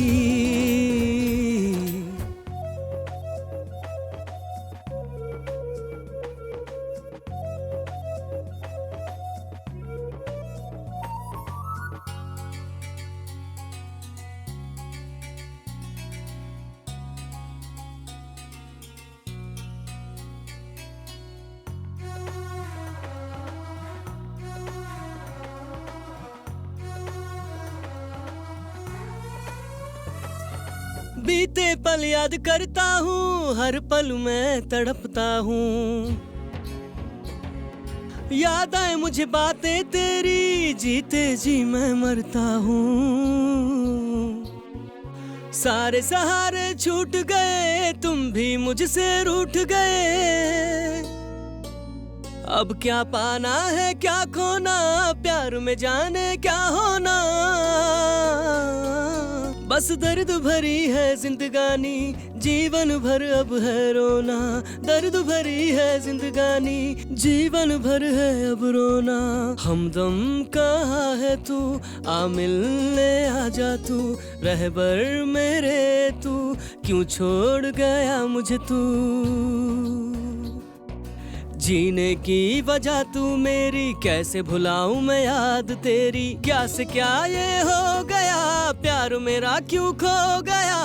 बीते पल याद करता हूँ, हर पल मैं तड़पता हूँ। याद आए मुझे बातें तेरी, जीते जी मैं मरता हूँ। सारे सहारे छूट गए, तुम भी मुझसे रूठ गए। अब क्या पाना है क्या खोना, प्यार में जाने क्या होना। बस दर्द भरी है जिंदगानी, जीवन भर अब है रोना। दर्द भरी है जिंदगानी, जीवन भर है अब रोना। हमदम कहाँ है तू, आ मिलने आ जा तू, रहबर मेरे तू, क्यों छोड़ गया मुझे तू। जीने की वजह तू मेरी, कैसे भुलाऊं मैं याद तेरी। क्या से क्या ये हो गया, प्यार मेरा क्यों खो गया।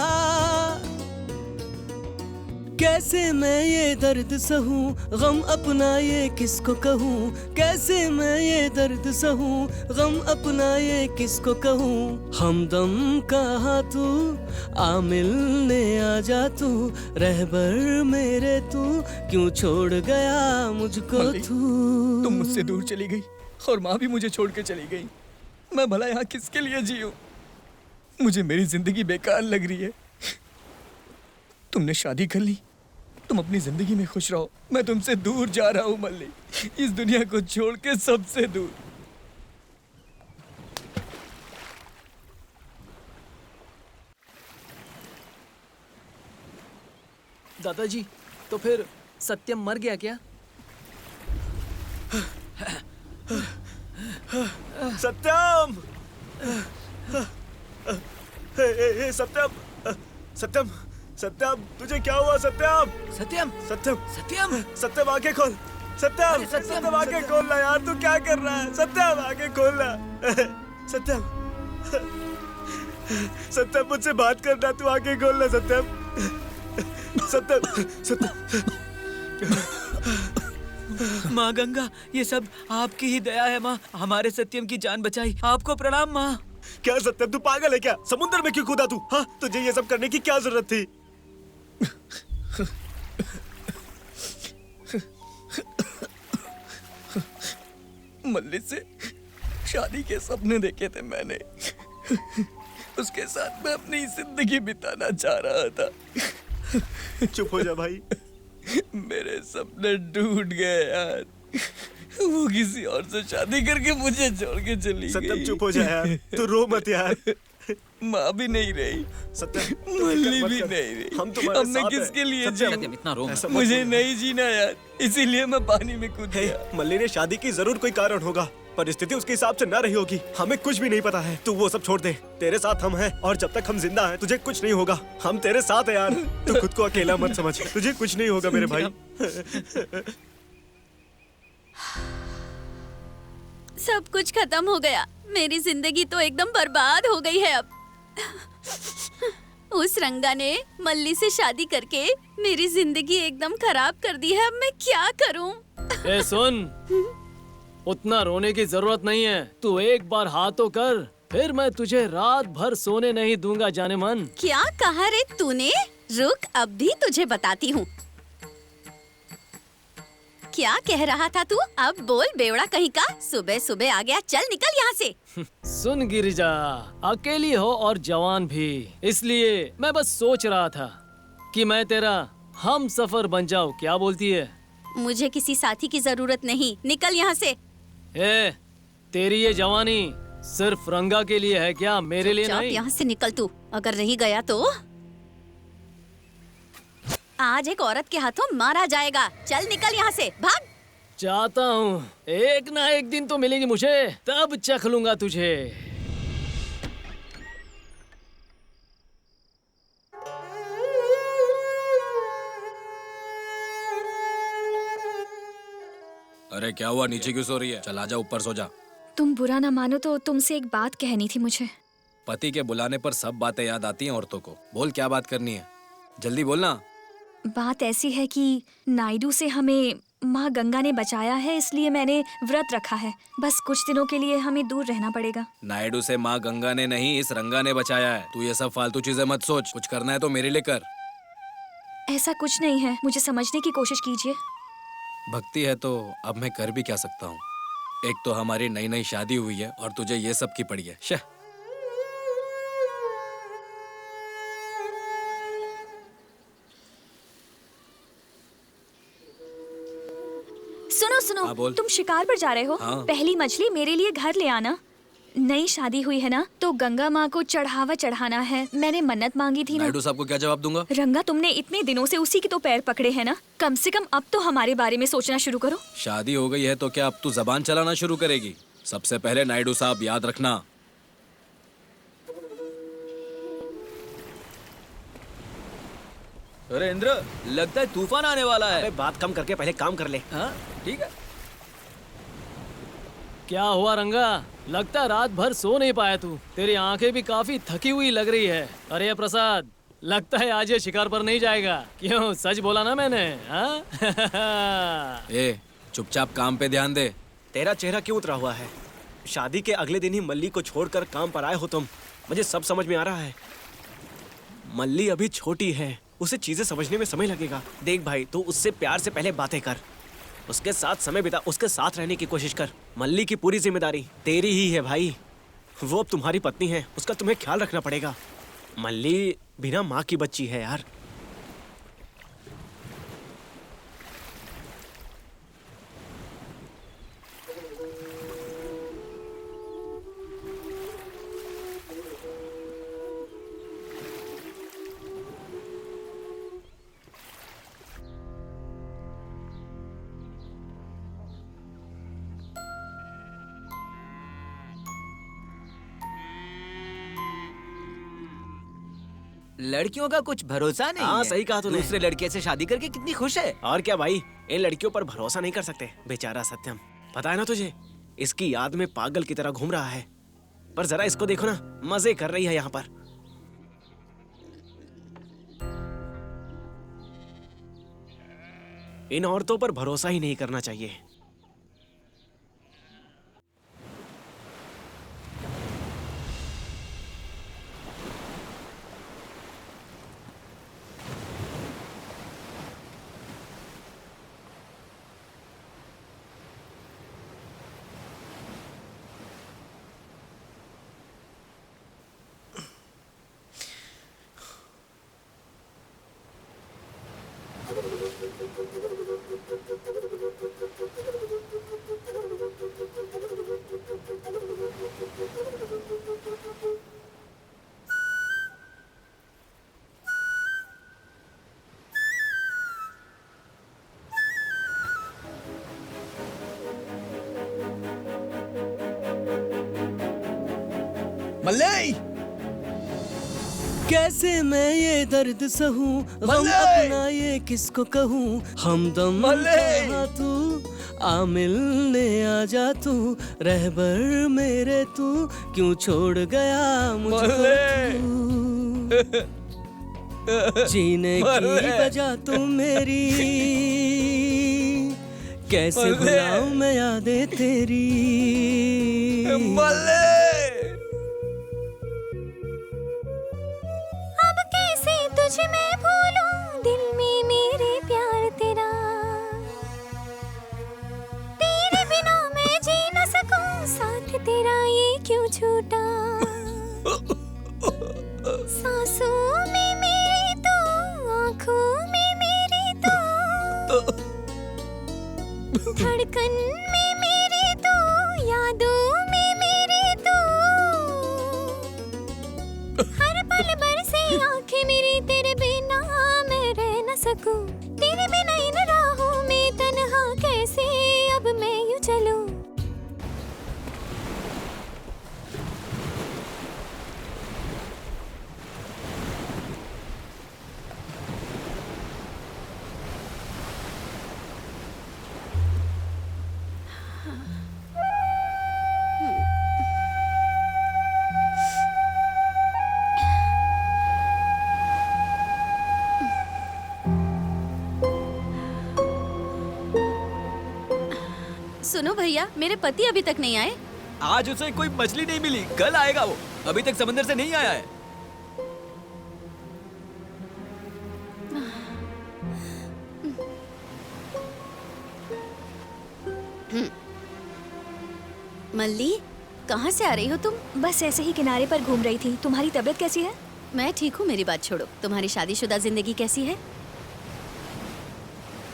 कैसे मैं ये दर्द सहूं, गम अपना ये किसको कहूं। कैसे मैं ये दर्द सहूं, गम अपना ये किसको कहूं। हमदम कहाँ तू, आ मिलने आ जा तू, रहबर मेरे तू, क्यों छोड़ गया मुझको तू। तुम मुझसे दूर चली गई और माँ भी मुझे छोड़ के चली गई। मैं भला यहाँ किसके लिए जीऊं? मुझे मेरी जिंदगी बेकार लग रही है। तुमने शादी कर ली, तुम अपनी जिंदगी में खुश रहो। मैं तुमसे दूर जा रहा हूँ मल्ली, इस दुनिया को छोड़ के सबसे दूर। दादाजी, तो फिर सत्यम मर गया क्या? सत्यम! सत्यम! सत्यम! सत्यम, तुझे क्या हुआ सत्यम? सत्यम! सत्यम! सत्यम! सत्यम आंखें खोल! सत्यम! सत्यम आंखें खोलना यार, तू क्या कर रहा है? सत्यम आंखें खोलना! सत्यम! सत्यम मुझसे बात करना, तू आंखें खोलना सत्यम! सत्यम! सत्यम! माँ गंगा, ये सब आपकी ही दया है माँ। हमारे सत्यम की जान बचाई, आपको प्रणाम माँ। क्या सत्यम, तू पागल है क्या? समुद्र में क्यों कूदा तू? हाँ, तुझे ये सब करने की क्या जरूरत थी? मल्ली से शादी के सपने देखे थे मैंने। उसके साथ मैं अपनी जिंदगी बिताना चाह रहा था। चुप हो जा भाई। मेरे सपने टूट गए यार। वो किसी और से शादी करके मुझे छोड़ के चली सत्यम गई। चुप हो जा यार, तू रो मत यार। माँ भी नहीं रही, सत्यम मल्ली भी नहीं रही। हम तुम्हारे अब मैं साथ हैं। किसके लिए सत्यम, जीऊं? इतना रो मत। ऐसा मत मुझे बोल। नहीं जीना यार, इसीलिए मैं पानी में कूद हे, गया। मल्ली ने शादी की जरूर कोई कारण होगा, परिस्थिति उसके हिसाब से ना रही होगी। हमें कुछ भी नहीं पता है, तू वो सब छोड़ दे। तेरे साथ हम हैं और जब तक हम जिंदा हैं तुझे कुछ नहीं होगा। हम तेरे साथ हैं यार, तू खुद को अकेला मत समझ, तुझे कुछ नहीं होगा मेरे भाई। सब कुछ खत्म हो गया। मेरी जिंदगी तो एकदम बर्बाद हो गई है अब। उस रंगा ने मल्ली से शादी करके मेरी जिंदगी एकदम खराब कर दी है। अब मैं क्या करूं? ए सुन, उतना रोने की जरूरत नहीं है। तू एक बार हाँ तो कर, फिर मैं तुझे रात भर सोने नहीं दूंगा जाने मन। क्या कहा रे तूने? रुक, अब भी तुझे बताती हूँ। क्या कह रहा था तू? अब बोल बेवड़ा कहीं का। सुबह सुबह आ गया, चल निकल यहाँ से। सुन गिरिजा, अकेली हो और जवान भी, इसलिए मैं बस सोच रहा था कि मैं तेरा हम सफर बन जाऊं। क्या बोलती है? मुझे किसी साथी की जरूरत नहीं, निकल यहाँ से। ए, तेरी ये जवानी सिर्फ रंगा के लिए है क्या, मेरे लिए चुपचाप नहीं? यहाँ से निकल तू। अगर रही गया तो आज एक औरत के हाथों मारा जाएगा। चल निकल यहाँ से, भाग। चाहता हूँ एक ना एक दिन तो मिलेगी मुझे, तब चख लूंगा तुझे। अरे क्या हुआ, नीचे क्यों सो रही है? चल आजा ऊपर सो जा। तुम बुरा ना मानो तो तुमसे एक बात कहनी थी मुझे। पति के बुलाने पर सब बातें याद आती हैं औरतों को। बोल क्या बात करनी है, जल्दी बोलना। बात ऐसी है कि नायडू से हमें माँ गंगा ने बचाया है, इसलिए मैंने व्रत रखा है। बस कुछ दिनों के लिए हमें दूर रहना पड़ेगा। नायडू से माँ गंगा ने नहीं, इस रंगा ने बचाया है। तू ये सब फालतू चीजें मत सोच, कुछ करना है तो मेरे लिए कर। ऐसा कुछ नहीं है, मुझे समझने की कोशिश कीजिए। भक्ति है तो अब मैं कर भी क्या सकता हूँ। एक तो हमारी नई नई शादी हुई है और तुझे ये सब की पड़ी है। शह। सुनो सुनो, हाँ, बोल। तुम शिकार पर जा रहे हो। हाँ। पहली मछली मेरे लिए घर ले आना। नई शादी हुई है ना, तो गंगा माँ को चढ़ावा चढ़ाना है। मैंने मन्नत मांगी थी ना। नायडू साहब को क्या जवाब दूंगा? रंगा, तुमने इतने दिनों से उसी के तो पैर पकड़े हैं ना, कम से कम अब तो हमारे बारे में सोचना शुरू करो। शादी हो गई है तो क्या अब तू जबान चलाना शुरू करेगी? सबसे पहले नायडू साहब याद रखना। अरे इंद्र, लगता है तूफान आने वाला है। अबे बात कम करके पहले काम कर ले। हाँ ठीक है। क्या हुआ रंगा? लगता है रात भर सो नहीं पाया तू। तेरी आंखें भी काफी थकी हुई लग रही है। अरे प्रसाद, लगता है आज ये शिकार पर नहीं जाएगा। क्यों, सच बोला ना मैंने? हाँ? ए, चुपचाप काम पे ध्यान दे। तेरा चेहरा क्यों उतरा हुआ है? शादी के अगले दिन ही मल्ली को छोड़कर काम पर आए हो तुम। मुझे सब समझ में आ रहा है। मल्ली अभी छोटी है, उसे चीजें समझने में समय लगेगा। देख भाई, तू उससे प्यार से पहले बातें कर, उसके साथ समय बिता, उसके साथ रहने की कोशिश कर। मल्ली की पूरी जिम्मेदारी तेरी ही है भाई। वो अब तुम्हारी पत्नी है, उसका तुम्हें ख्याल रखना पड़ेगा। मल्ली बिना माँ की बच्ची है यार। लड़कियों का कुछ भरोसा नहीं हाँ, है। सही कहा तूने। दूसरे लड़के से शादी करके कितनी खुश है। और क्या भाई, इन लड़कियों पर भरोसा नहीं कर सकते। बेचारा सत्यम, पता है ना तुझे, इसकी याद में पागल की तरह घूम रहा है। पर जरा इसको देखो ना, मजे कर रही है यहाँ पर। इन औरतों पर भरोसा ही नहीं करना चाहिए। मल्ले! कैसे मैं ये दर्द सहूं, गम अपना ये किसको कहूं, हमदम कहाँ तू, आ मिलने आ जा तू, रहबर मेरे तू, क्यों छोड़ गया मुझको तू? जीने की वजह तू मेरी, कैसे भुलाऊं मैं यादें तेरी। अब कैसे तुझे मैं भूलूं, दिल में मेरे प्यार तेरा, तेरे बिना मैं जी न सकूं, साथ तेरा ये क्यों छूटा। सांसों में मेरी तू, आँखों में मेरी तू, धड़कन में मेरी तू, यादों में मेरी तू, हर पल बरसे आंखें मेरी तेरे बिना मैं रह न सकूं, तेरे बिना इन राहों में तन्हा कैसे अब मैं यूं चलूं। सुनो भैया, मेरे पति अभी तक नहीं आए। आज उसे कोई मछली नहीं मिली, कल आएगा वो। अभी तक समंदर से नहीं आया है। मल्ली, कहाँ से आ रही हो तुम? बस ऐसे ही किनारे पर घूम रही थी। तुम्हारी तबीयत कैसी है? मैं ठीक हूँ, मेरी बात छोड़ो। तुम्हारी शादीशुदा जिंदगी कैसी है?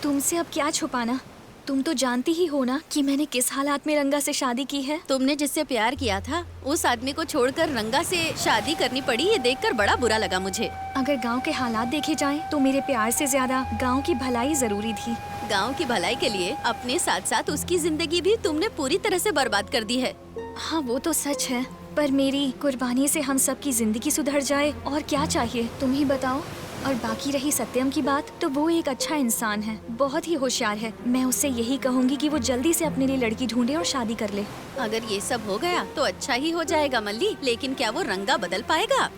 तुमसे अब क्या छुपाना, तुम तो जानती ही हो ना कि मैंने किस हालात में रंगा से शादी की है। तुमने जिससे प्यार किया था उस आदमी को छोड़कर रंगा से शादी करनी पड़ी, ये देखकर बड़ा बुरा लगा मुझे। अगर गांव के हालात देखे जाएं, तो मेरे प्यार से ज्यादा गांव की भलाई जरूरी थी। गांव की भलाई के लिए अपने साथ साथ उसकी जिंदगी भी तुमने पूरी तरह से बर्बाद कर दी है। हाँ वो तो सच है, पर मेरी कुर्बानी से हम सब की जिंदगी सुधर जाए और क्या चाहिए, तुम ही बताओ। और बाकी रही सत्यम की बात, तो वो एक अच्छा इंसान है, बहुत ही होशियार है। मैं उससे यही कहूँगी कि वो जल्दी से अपने लिए लड़की ढूंढे और शादी कर ले। अगर ये सब हो गया तो अच्छा ही हो जाएगा मल्ली, लेकिन क्या वो रंगा बदल पाएगा?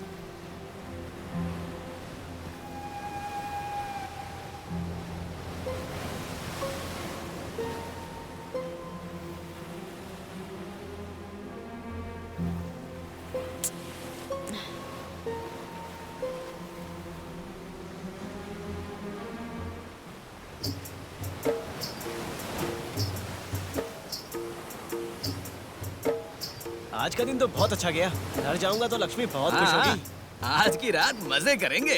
आज का दिन तो बहुत अच्छा गया। घर जाऊंगा तो लक्ष्मी बहुत खुश होगी। आज की रात मजे करेंगे।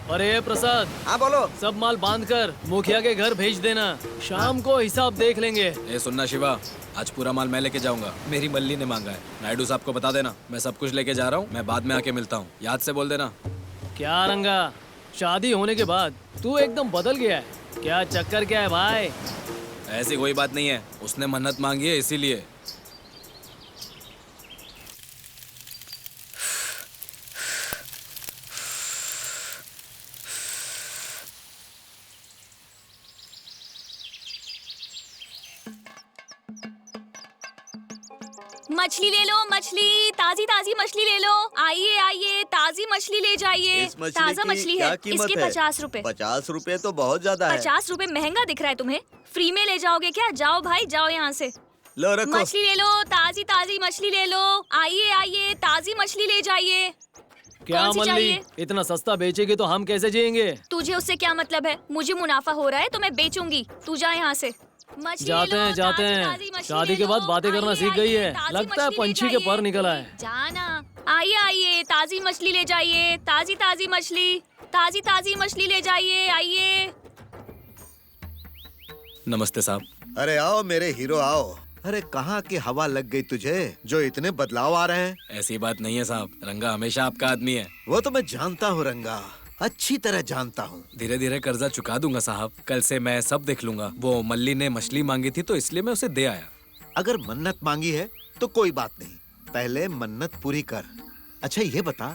अरे प्रसाद, हाँ बोलो। सब माल बांध कर मुखिया के घर भेज देना, शाम को हिसाब देख लेंगे। ए सुनना शिवा, आज पूरा माल मैं लेके जाऊंगा। मेरी मल्ली ने मांगा है। नायडू साहब को बता देना मैं सब कुछ लेके जा रहा हूँ। मैं बाद में आके मिलता हूँ, याद से बोल देना। क्या रंगा, शादी होने के बाद तू एकदम बदल गया है, क्या चक्कर क्या है भाई? ऐसी कोई बात नहीं है, उसने मन्नत मांगी है इसीलिए। मछली ले लो, मछली, ताजी ताजी मछली ले लो। आइए आइए, ताजी मछली ले जाइए। ताजा मछली है, इसके 50 रुपए। 50 रुपए तो बहुत ज्यादा है। 50 रुपए महंगा दिख रहा है तुम्हें? फ्री में ले जाओगे क्या? जाओ भाई जाओ यहाँ से। लो रखो। मछली ले लो, ताजी ताजी मछली ले लो। आइए आइए, ताजी मछली ले जाइए। क्या कौन सी मल्ली, चाहिए? इतना सस्ता बेचेगी तो हम कैसे जिएंगे? तुझे उससे क्या मतलब है? मुझे मुनाफा हो रहा है तो मैं बेचूंगी। तू जा यहाँ से। जाते हैं जाते हैं, शादी के बाद बातें करना सीख गई है, लगता है पंछी के पर निकला है। जाना। आइए आइए, ताजी मछली ले जाइए। ताजी ताजी मछली, ताजी ताजी मछली ले जाइए। आइए। नमस्ते साहब। अरे आओ मेरे हीरो आओ। अरे कहाँ की हवा लग गई तुझे जो इतने बदलाव आ रहे हैं? ऐसी बात नहीं है साहब, रंगा हमेशा आपका आदमी है। वो तो मैं जानता हूँ रंगा, अच्छी तरह जानता हूँ। धीरे धीरे कर्जा चुका दूंगा साहब। कल से मैं सब देख लूंगा। वो मल्ली ने मछली मांगी थी तो इसलिए मैं उसे दे आया। अगर मन्नत मांगी है तो कोई बात नहीं, पहले मन्नत पूरी कर। अच्छा ये बता,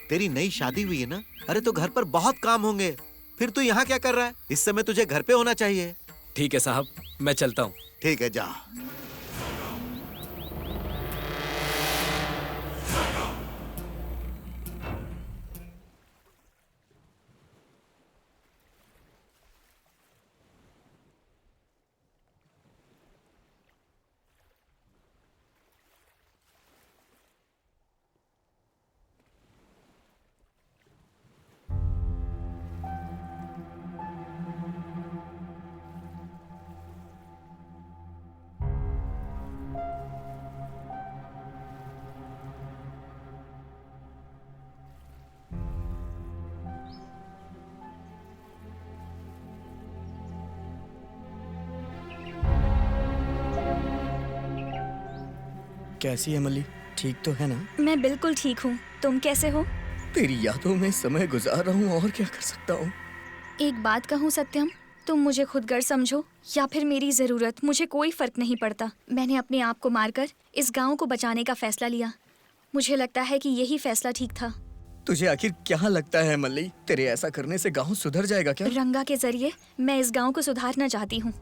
तेरी नई शादी हुई है ना? अरे तो घर पर बहुत काम होंगे, फिर तू यहाँ क्या कर रहा है? इस समय तुझे घर पे होना चाहिए। ठीक है साहब, मैं चलता हूँ। ठीक है, जा। कैसी है मल्ली? ठीक तो है ना? मैं बिल्कुल ठीक हूँ। तुम कैसे हो? तेरी यादों में समय गुजार रहा हूँ, और क्या कर सकता हूँ। एक बात कहूँ सत्यम, तुम मुझे खुदगर समझो या फिर मेरी जरूरत, मुझे कोई फर्क नहीं पड़ता। मैंने अपने आप को मारकर इस गांव को बचाने का फैसला लिया। मुझे लगता है कि यही फैसला ठीक था। तुझे आखिर क्या लगता है मल्ली, तेरे ऐसा करने से गांव सुधर जाएगा क्या? रंगा के जरिए मैं इस गांव को सुधारना चाहती हूँ।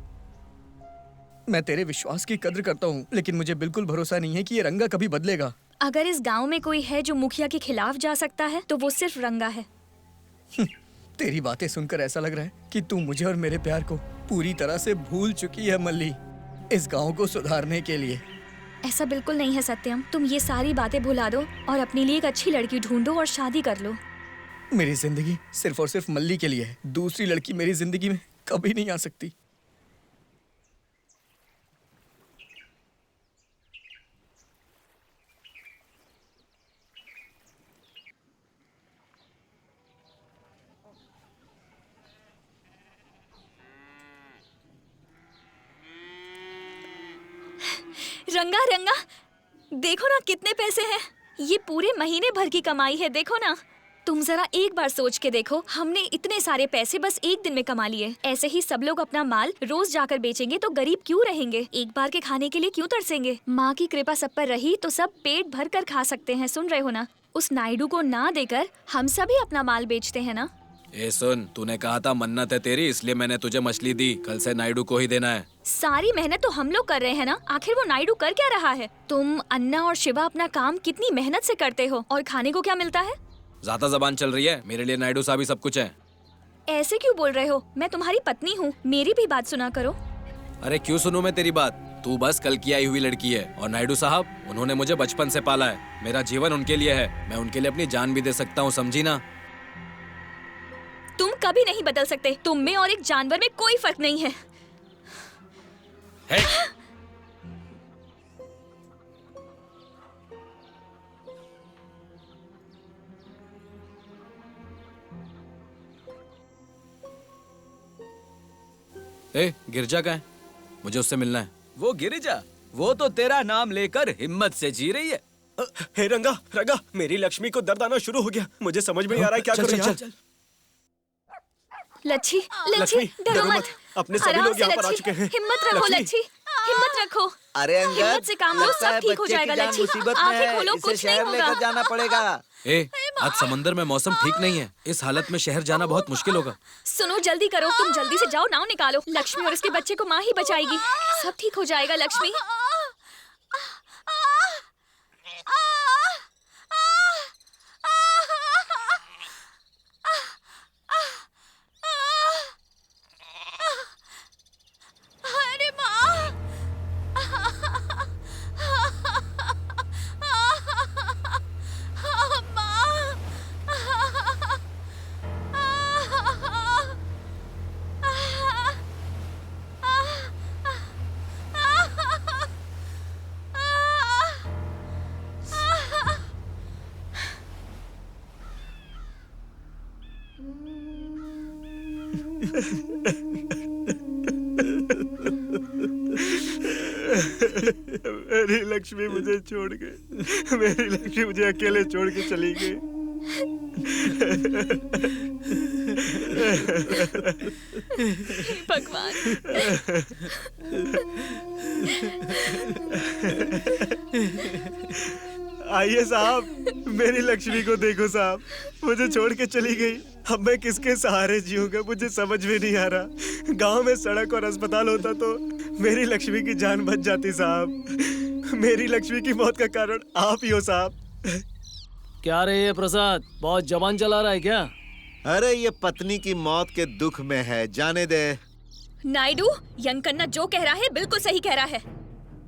मैं तेरे विश्वास की कद्र करता हूँ, लेकिन मुझे बिल्कुल भरोसा नहीं है कि ये रंगा कभी बदलेगा। अगर इस गांव में कोई है जो मुखिया के खिलाफ जा सकता है तो वो सिर्फ रंगा है। तेरी बातें सुनकर ऐसा लग रहा है कि तू मुझे और मेरे प्यार को पूरी तरह से भूल चुकी है मल्ली, इस गांव को सुधारने के लिए। ऐसा बिल्कुल नहीं है सत्यम, तुम ये सारी बातें भुला दो और अपने लिए एक अच्छी लड़की ढूंढो और शादी कर लो। मेरी जिंदगी सिर्फ और सिर्फ मल्ली के लिए है, दूसरी लड़की मेरी जिंदगी में कभी नहीं आ सकती। रंगा रंगा, देखो ना कितने पैसे हैं। ये पूरे महीने भर की कमाई है, देखो ना। तुम जरा एक बार सोच के देखो, हमने इतने सारे पैसे बस एक दिन में कमा लिए। ऐसे ही सब लोग अपना माल रोज जाकर बेचेंगे तो गरीब क्यों रहेंगे? एक बार के खाने के लिए क्यों तरसेंगे? माँ की कृपा सब पर रही तो सब पेट भर कर खा सकते हैं। सुन रहे हो ना? उस नायडू को ना देकर हम सभी अपना माल बेचते हैं ना। ए सुन, तूने कहा था मन्नत है तेरी, इसलिए मैंने तुझे मछली दी। कल से नायडू को ही देना है। सारी मेहनत तो हम लोग कर रहे हैं ना, आखिर वो नायडू कर क्या रहा है? तुम अन्ना और शिवा अपना काम कितनी मेहनत से करते हो और खाने को क्या मिलता है? ज्यादा जबान चल रही है, मेरे लिए नायडू साहब ही सब कुछ है। ऐसे क्यों बोल रहे हो? मैं तुम्हारी पत्नी हूँ, मेरी भी बात सुना करो। अरे क्यों सुनूं मैं तेरी बात? तू बस कल की आई हुई लड़की है, और नायडू साहब उन्होंने मुझे बचपन से पाला है। मेरा जीवन उनके लिए है, मैं उनके लिए अपनी जान भी दे सकता हूँ, समझी ना? तुम कभी नहीं बदल सकते। तुम में और एक जानवर में कोई फर्क नहीं है। ए, गिरजा कहाँ है? मुझे उससे मिलना है। वो गिरिजा, वो तो तेरा नाम लेकर हिम्मत से जी रही है। हे रंगा, रंगा, मेरी लक्ष्मी को दर्द आना शुरू हो गया। मुझे समझ में नहीं आ रहा है क्या करूं यार। लच्छी, लच्छी, डरो मत। अपने सभी लोग यहाँ पर आ चुके हैं। हिम्मत रखो लच्छी, हिम्मत रखो। अरे अंगद, हिम्मत से काम लो, सब ठीक हो जाएगा लच्छी। आंखें खोलो, कुछ नहीं होगा। लेकर जाना पड़ेगा। ए, आज समंदर में मौसम ठीक नहीं है, इस हालत में शहर जाना बहुत मुश्किल होगा। सुनो, जल्दी करो, तुम जल्दी से जाओ, नाव निकालो। लक्ष्मी और इसके बच्चे को माँ ही बचाएगी। सब ठीक हो जाएगा लक्ष्मी। मेरी लक्ष्मी मुझे छोड़ गई, मेरी लक्ष्मी मुझे अकेले छोड़ के चली गई। भगवान। आइए साहब, मेरी लक्ष्मी को देखो साहब, मुझे छोड़ के चली गई। अब मैं किसके सहारे जीऊंगा, मुझे समझ में नहीं आ रहा। गांव में सड़क और अस्पताल होता तो मेरी लक्ष्मी की जान बच जाती साहब। मेरी लक्ष्मी की मौत का कारण आप ही हो साहब। क्या रे ये प्रसाद, बहुत जबान चला रहा है क्या? अरे ये पत्नी की मौत के दुख में है, जाने दे। नायडू, यंग कन्ना जो कह रहा है बिल्कुल सही कह रहा है।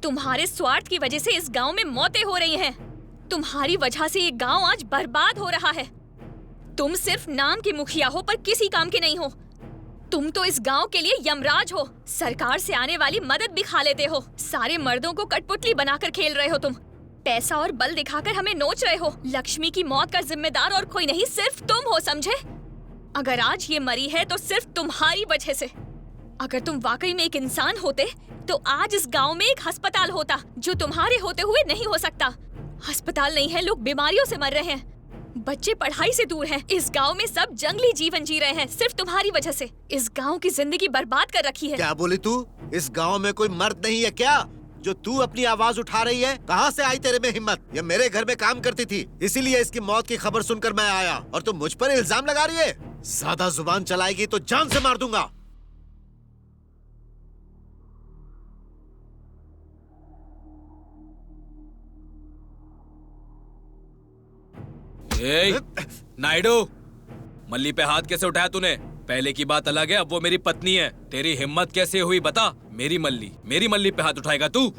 तुम्हारे स्वार्थ की वजह से इस गांव में मौतें हो रही हैं। तुम्हारी वजह से ये गांव आज बर्बाद हो रहा है। तुम सिर्फ नाम के मुखिया हो पर किसी काम के नहीं हो। तुम तो इस गांव के लिए यमराज हो। सरकार से आने वाली मदद भी खा लेते हो। सारे मर्दों को कठपुतली बनाकर खेल रहे हो तुम। पैसा और बल दिखाकर हमें नोच रहे हो। लक्ष्मी की मौत का जिम्मेदार और कोई नहीं, सिर्फ तुम हो, समझे? अगर आज ये मरी है तो सिर्फ तुम्हारी वजह से। अगर तुम वाकई में एक इंसान होते तो आज इस गांव में एक अस्पताल होता, जो तुम्हारे होते हुए नहीं हो सकता। अस्पताल नहीं है, लोग बीमारियों से मर रहे हैं, बच्चे पढ़ाई से दूर हैं। इस गांव में सब जंगली जीवन जी रहे हैं, सिर्फ तुम्हारी वजह से। इस गांव की जिंदगी बर्बाद कर रखी है। क्या बोली तू? इस गांव में कोई मर्द नहीं है क्या जो तू अपनी आवाज उठा रही है? कहाँ से आई तेरे में हिम्मत? ये मेरे घर में काम करती थी, इसीलिए इसकी मौत की खबर सुनकर मैं आया, और तुम मुझ पर इल्जाम लगा रही है। ज्यादा जुबान चलाएगी तो जान से मार दूंगा। नायडू, मल्ली पे हाथ कैसे उठाया तूने? पहले की बात अलग है, अब वो मेरी पत्नी है। तेरी हिम्मत कैसे हुई बता? मेरी मल्ली पे हाथ उठाएगा तू?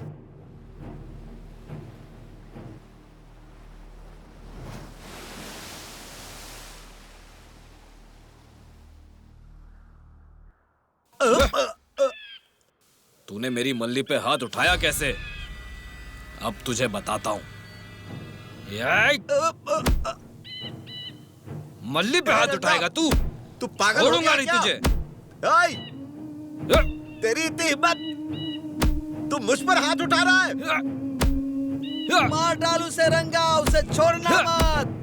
तूने मेरी मल्ली पे हाथ उठाया कैसे? अब तुझे बताता हूं। मल्ली पे हाथ उठाएगा तू? तू पागल हो गया नहीं क्या? तुझे। तेरी इतनी हिम्मत, तू मुझ पर हाथ उठा रहा है? मार डाल उसे रंगा, उसे छोड़ना मत।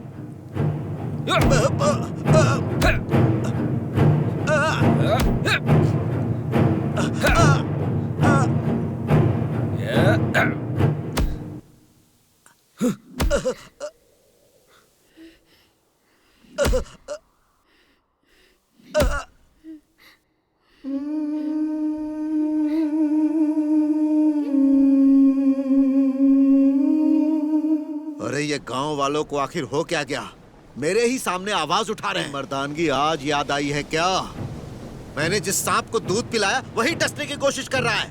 अरे ये गांव वालों को आखिर हो क्या गया? मेरे ही सामने आवाज उठा रहे हैं। मर्दानगी आज याद आई है क्या? मैंने जिस सांप को दूध पिलाया वही डसने की कोशिश कर रहा है।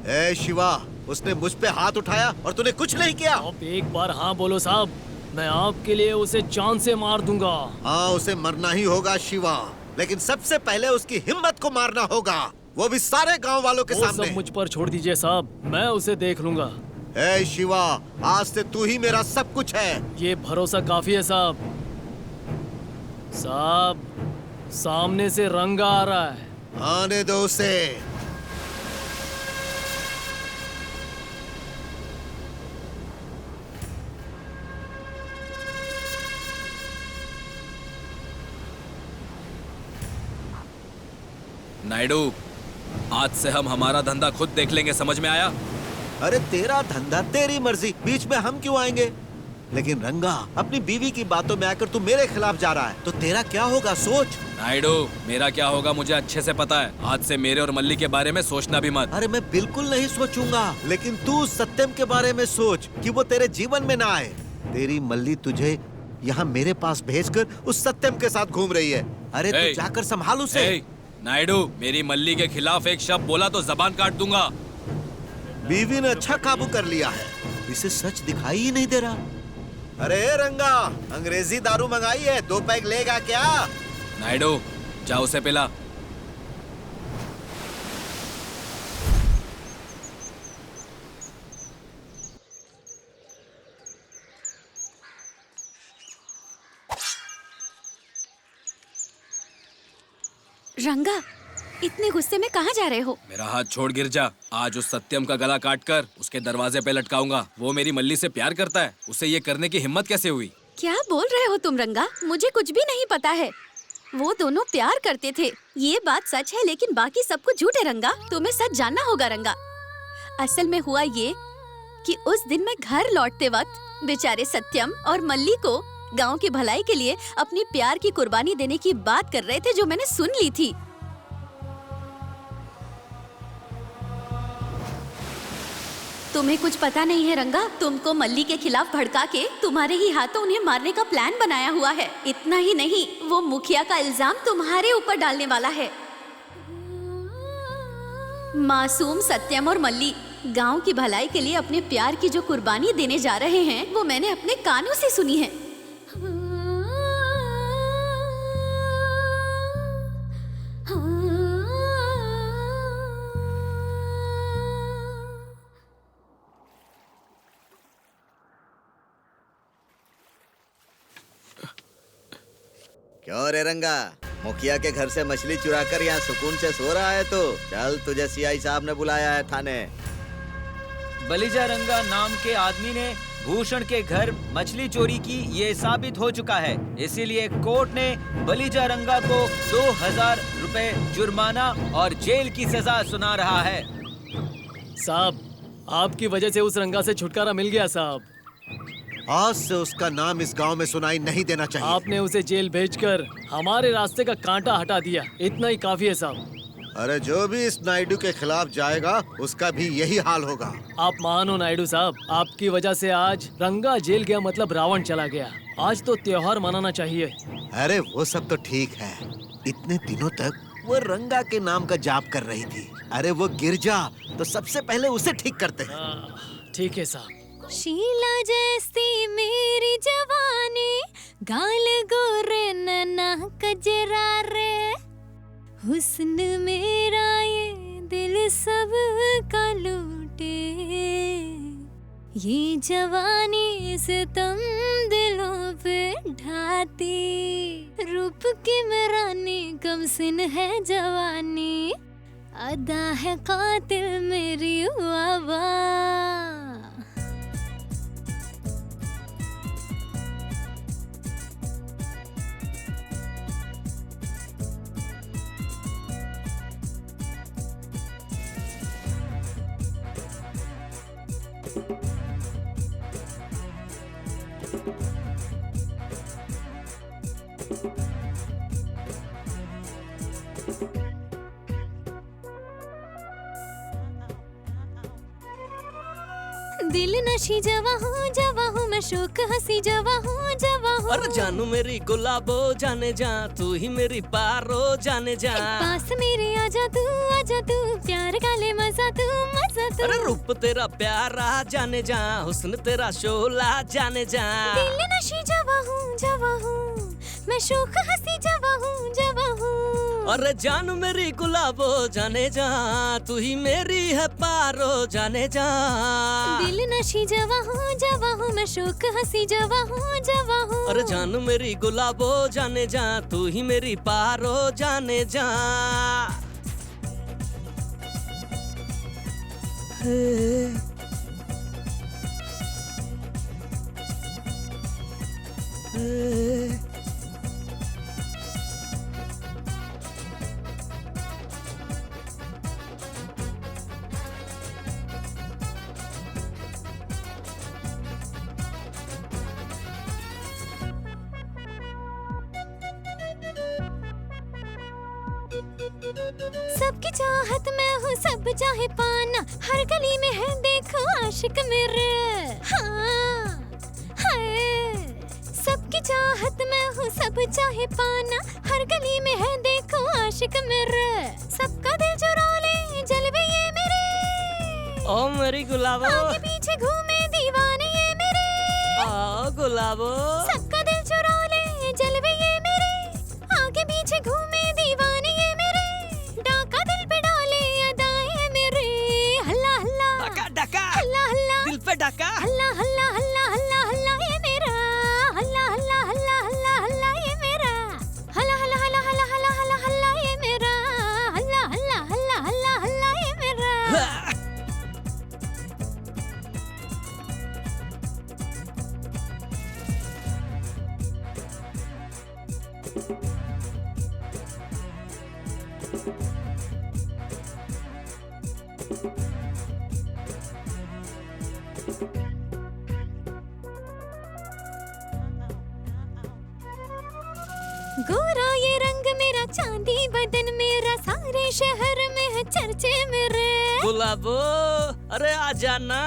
ए शिवा, उसने मुझ पे हाथ उठाया और तूने कुछ नहीं किया। आप एक बार हाँ बोलो साहब, मैं आपके लिए उसे जान से मार दूंगा। हाँ, उसे मरना ही होगा शिवा, लेकिन सबसे पहले उसकी हिम्मत को मारना होगा, वो भी सारे गांव वालों के सामने। सब मुझ पर छोड़ दीजिए साहब, मैं उसे देख लूंगा। ए शिवा, आज से तू ही मेरा सब कुछ है। ये भरोसा काफी है साहब। साहब, सामने से रंगा आ रहा है। आने दो उसे। नायडू, आज से हम हमारा धंधा खुद देख लेंगे, समझ में आया? अरे तेरा धंधा तेरी मर्जी, बीच में हम क्यों आएंगे? लेकिन रंगा, अपनी बीवी की बातों में आकर तू मेरे खिलाफ जा रहा है, तो तेरा क्या होगा सोच। नायडू, मेरा क्या होगा मुझे अच्छे से पता है। आज से मेरे और मल्ली के बारे में सोचना भी मत। अरे मैं बिल्कुल नहीं सोचूंगा, लेकिन तू सत्यम के बारे में सोच कि वो तेरे जीवन में ना आए। तेरी मल्ली तुझे यहाँ मेरे पास भेजकर उस सत्यम के साथ घूम रही है। अरे तू जाकर संभाल उसे। नायडू, मेरी मल्ली के खिलाफ एक शब्द बोला तो जबान काट दूंगा। बीवी ने अच्छा काबू कर लिया है, इसे सच दिखाई ही नहीं दे रहा। अरे रंगा, अंग्रेजी दारू मंगाई है, 2 पैक लेगा क्या? नायडू, जाओ उसे पिला। रंगा, इतने गुस्से में कहाँ जा रहे हो? मेरा हाथ छोड़ गिर जा। आज उस सत्यम का गला काट कर उसके दरवाजे पे लटकाऊंगा। वो मेरी मल्ली से प्यार करता है, उसे ये करने की हिम्मत कैसे हुई? क्या बोल रहे हो तुम रंगा? मुझे कुछ भी नहीं पता है। वो दोनों प्यार करते थे, ये बात सच है, लेकिन बाकी सब कुछ झूठ है रंगा। तुम्हें सच जानना होगा रंगा। असल में हुआ ये कि उस दिन मैं घर लौटते वक्त बेचारे सत्यम और मल्ली को गांव की भलाई के लिए अपनी प्यार की कुर्बानी देने की बात कर रहे थे, जो मैंने सुन ली थी। तुम्हें कुछ पता नहीं है रंगा। तुमको मल्ली के खिलाफ भड़का के तुम्हारे ही हाथों उन्हें मारने का प्लान बनाया हुआ है। इतना ही नहीं, वो मुखिया का इल्जाम तुम्हारे ऊपर डालने वाला है। मासूम सत्यम और मल्ली गांव की भलाई के लिए अपने प्यार की जो कुर्बानी देने जा रहे हैं, वो मैंने अपने कानों से सुनी है। क्यों रे रंगा, मुखिया के घर से मछली चुराकर यहाँ सुकून से सो रहा है? तो चल, तुझे सीआई साहब ने बुलाया है थाने। बलिजा रंगा नाम के आदमी ने भूषण के घर मछली चोरी की, ये साबित हो चुका है। इसीलिए कोर्ट ने बलिजा रंगा को 2000 रुपए जुर्माना और जेल की सजा सुना रहा है। साहब, आपकी वजह से उस रंगा से छुटकारा मिल गया साहब। आज से उसका नाम इस गांव में सुनाई नहीं देना चाहिए। आपने उसे जेल भेजकर हमारे रास्ते का कांटा हटा दिया, इतना ही काफी है साहब। अरे जो भी इस नायडू के खिलाफ जाएगा उसका भी यही हाल होगा। आप महान हो नायडू साहब, आपकी वजह से आज रंगा जेल गया, मतलब रावण चला गया। आज तो त्योहार मनाना चाहिए। अरे वो सब तो ठीक है, इतने दिनों तक वो रंगा के नाम का जाप कर रही थी। अरे वो गिर जा तो सबसे पहले उसे ठीक करते हैं। ठीक है साहब। शीला जैसी मेरी जवानी, गाल गोरे नैना कजरा रे, हुस्न मेरा ये दिल सब का लूटे, ये जवानी सितम दिलों पे ढाती, रूप की मेरानी कमसिन है जवानी, अदा है कातिल मेरी वावा। दिल नशी जवा हूँ मैं, शोक हंसी जवा हूँ। अरे जानू मेरी गुलाबो, जाने जा तू ही मेरी पारो, जाने जा पास मेरे आजा तू, प्यार का ले मजा तू। अरे रूप तेरा प्यारा, जाने जा हुस्न तेरा शोला, जाने जा। दिल नशी जवा हूँ मैं, शोक हंसी जवा हूँ। अरे जानू मेरी गुलाबो, जाने जा तू ही मेरी है पारो, जाने जा। दिल नशी जवा हूँ मैं, शोक हंसी जवा हूँ। अरे जानू मेरी गुलाबो, जाने जा तू ही मेरी पारो, जाने जा। सबकी चाहत में हूँ, सब चाहे पाना, हर गली में है देखो आशिक मेरे। हाँ, हाय। सबकी चाहत में हूँ, सब चाहे पाना, हर गली में है देखो आशिक मेरे। सबका दिल चुरा ले जलवे ये मेरे, ओ मेरी गुलाबो, आगे पीछे घूमे दीवाने ये मेरे। ओ गुलाबो, सबका दिल चुरा ले जलवे ये मेरे, आगे पीछे घूमे दीवाने ये मेरे। डाका दिल पे डाले अदाएं मेरे, हल्ला हल्ला डाका हल्ला हल्ला, दिल पे डाका, हल्ला हल्ला हल्ला हल्ला हल्ला ये मेरा, हल्ला हल्ला हल्ला हल्ला हल्ला ये मेरा, हल्ला हल्ला हल्ला हल्ला हल्ला हल्ला हल्ला ये मेरा, हल्ला हल्ला हल्ला हल्ला हल्ला ये मेरा। गोरा ये रंग मेरा, चांदी बदन मेरा, सारे शहर में है चर्चे मेरे। गुलाबो, अरे आ जाना।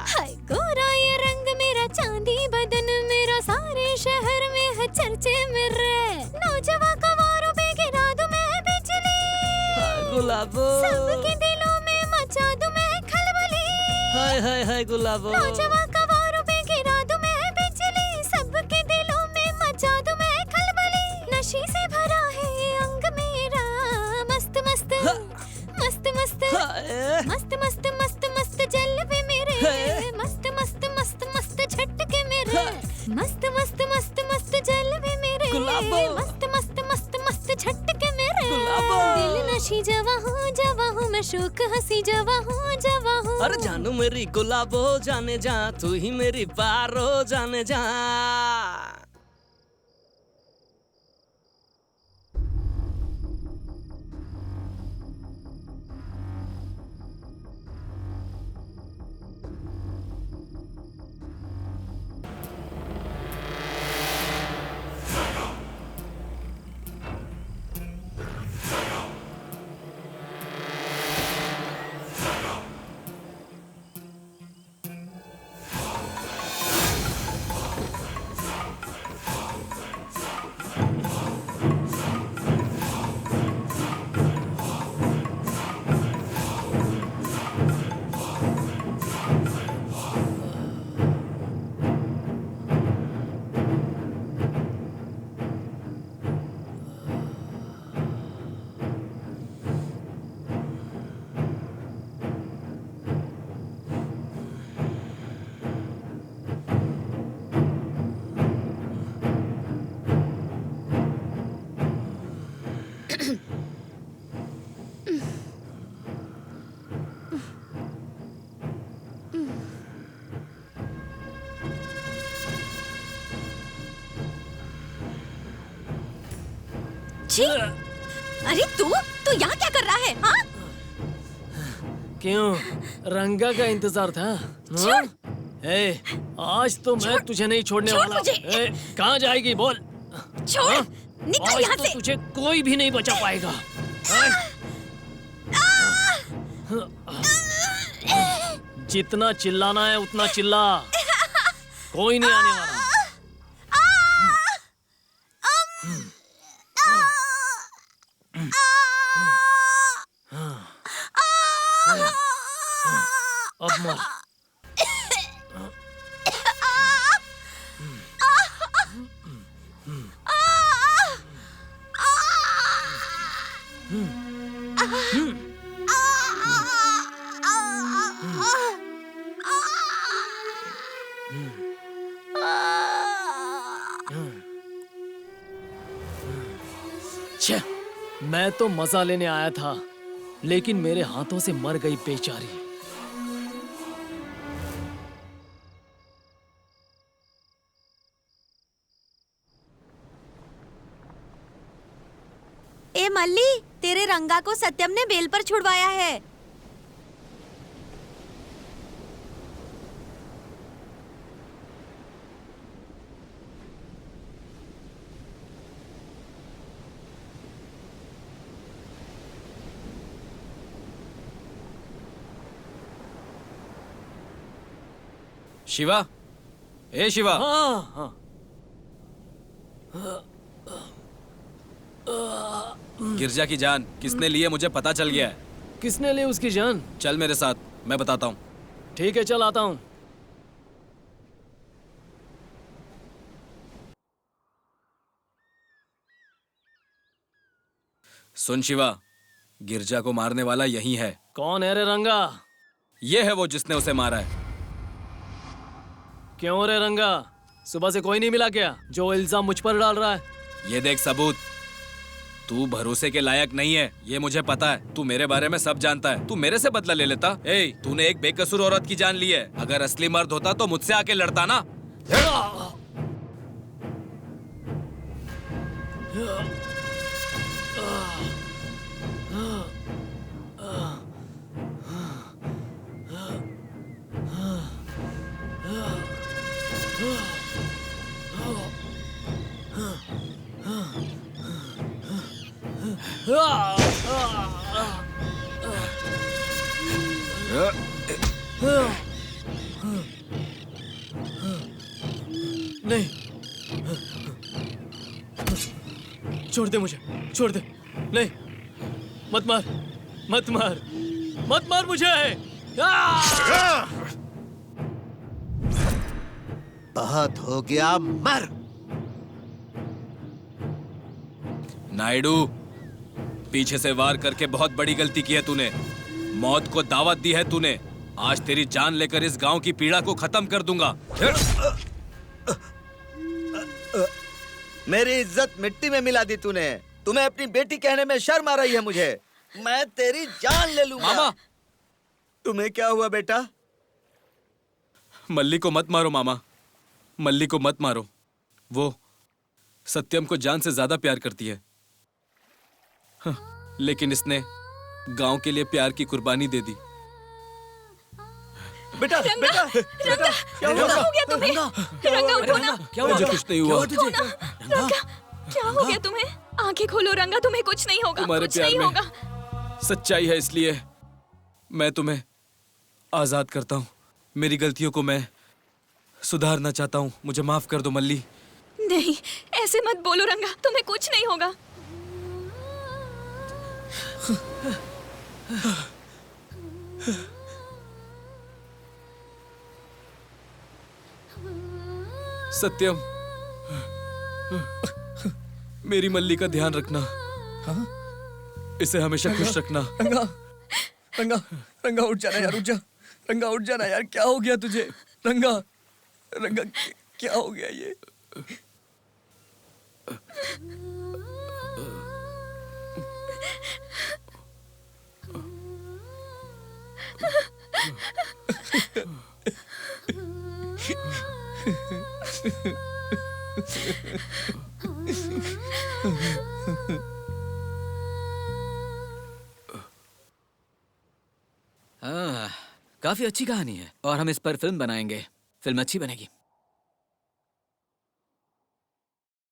हाय गोरा ये रंग मेरा, चांदी बदन मेरा, सारे शहर में है चर्चे मेरे। नौजवान कवारों पे गिरा दूं मैं बिजली, गुलाबो, सबके दिलों में मचा दूं मैं खलबली। हाय हाय हाय गुलाबो, नौजवान कवारों पे गिरा दूं मैं बिजली, सबके दिलों में मचा दूं मैं खलबली। नशे से भरा है ये अंग मेरा, मस्त मस्त मस्त मस्त मस्त मस्त मस्त मस्त जलवे मेरे, मस्त मस्त मस्त मस्त झटके मेरे, मस्त मस्त मस्त मस्त जलवे मेरे, मस्त मस्त मस्त मस्त झटके मेरे। दिल नशी जवा हूँ मैं, शोक हंसी जवा हूँ। अरे जानू मेरी गुलाबो, जाने जा तू ही मेरी पारो, जाने जा। छी! अरे तू यहाँ क्या कर रहा है? हाँ? क्यों, रंगा का इंतजार था? हाँ? ए, आज तो मैं तुझे नहीं छोड़ने वाला। ए, कहाँ जाएगी बोल? छोड़, हाँ? निकल यहाँ आज तो से। तुझे कोई भी नहीं बचा पाएगा। जितना चिल्लाना है उतना चिल्ला, कोई नहीं आने वाला। अब मर। छे, मैं तो मजा लेने आया था, लेकिन मेरे हाथों से मर गई बेचारी। ए मल्ली, तेरे रंगा को सत्यम ने बेल पर छुड़वाया है। शिवा, ए शिवा। हाँ, हाँ। गिरजा की जान किसने ली है मुझे पता चल गया है। किसने ली उसकी जान? चल मेरे साथ, मैं बताता हूँ। ठीक है, चल आता हूँ। सुन शिवा, गिरजा को मारने वाला यही है। कौन है रे रंगा? ये है वो जिसने उसे मारा है। क्यों रे रंगा, सुबह से कोई नहीं मिला क्या जो इल्जाम मुझ पर डाल रहा है? ये देख सबूत। तू भरोसे के लायक नहीं है, ये मुझे पता है। तू मेरे बारे में सब जानता है। तू मेरे से बदला ले लेता। ए, तूने एक बेकसूर औरत की जान ली है। अगर असली मर्द होता तो मुझसे आके लड़ता ना। नहीं, छोड़ दे मुझे, छोड़ दे। नहीं, मत मार, मत मार, मत मार मुझे। बहुत हो गया, मर। नायडू, पीछे से वार करके बहुत बड़ी गलती की है तूने। मौत को दावत दी है तूने। आज तेरी जान लेकर इस गांव की पीड़ा को खत्म कर दूंगा। मेरी इज्जत मिट्टी में मिला दी तूने। तुम्हें अपनी बेटी कहने में शर्म आ रही है मुझे। मैं तेरी जान ले लूंगा। मामा, तुम्हें क्या हुआ बेटा? मल्ली को मत मारो मामा, मल्ली को मत मारो। वो सत्यम को जान से ज्यादा प्यार करती है। हाँ, लेकिन इसने गांव के लिए प्यार की कुर्बानी दे दी। बेटा, बेटा, बेटा, क्या हो गया तुम्हें? रंगा उठो ना। मुझे कुछ नहीं हुआ। रंगा, क्या हो गया तुम्हें? आंखें खोलो रंगा, तुम्हें कुछ नहीं होगा। तुम्हारे कुछ प्यार नहीं में होगा। सच्चाई है, इसलिए मैं तुम्हें आजाद करता हूँ। मेरी गलतियों को मैं सुधारना चाहता हूँ। मुझे माफ कर दो मल्ली। नहीं, ऐसे मत बोलो रंगा, तुम्हें कुछ नहीं होगा। सत्यम, मेरी मल्ली का ध्यान रखना। हाँ? इसे हमेशा खुश रखना। रंगा, रंगा, रंगा उठ जाना यार, उठ जा। रंगा उठ जाना यार, क्या हो गया तुझे? रंगा, रंगा, क्या हो गया ये? काफी अच्छी कहानी है और हम इस पर फिल्म बनाएंगे। फिल्म अच्छी बनेगी।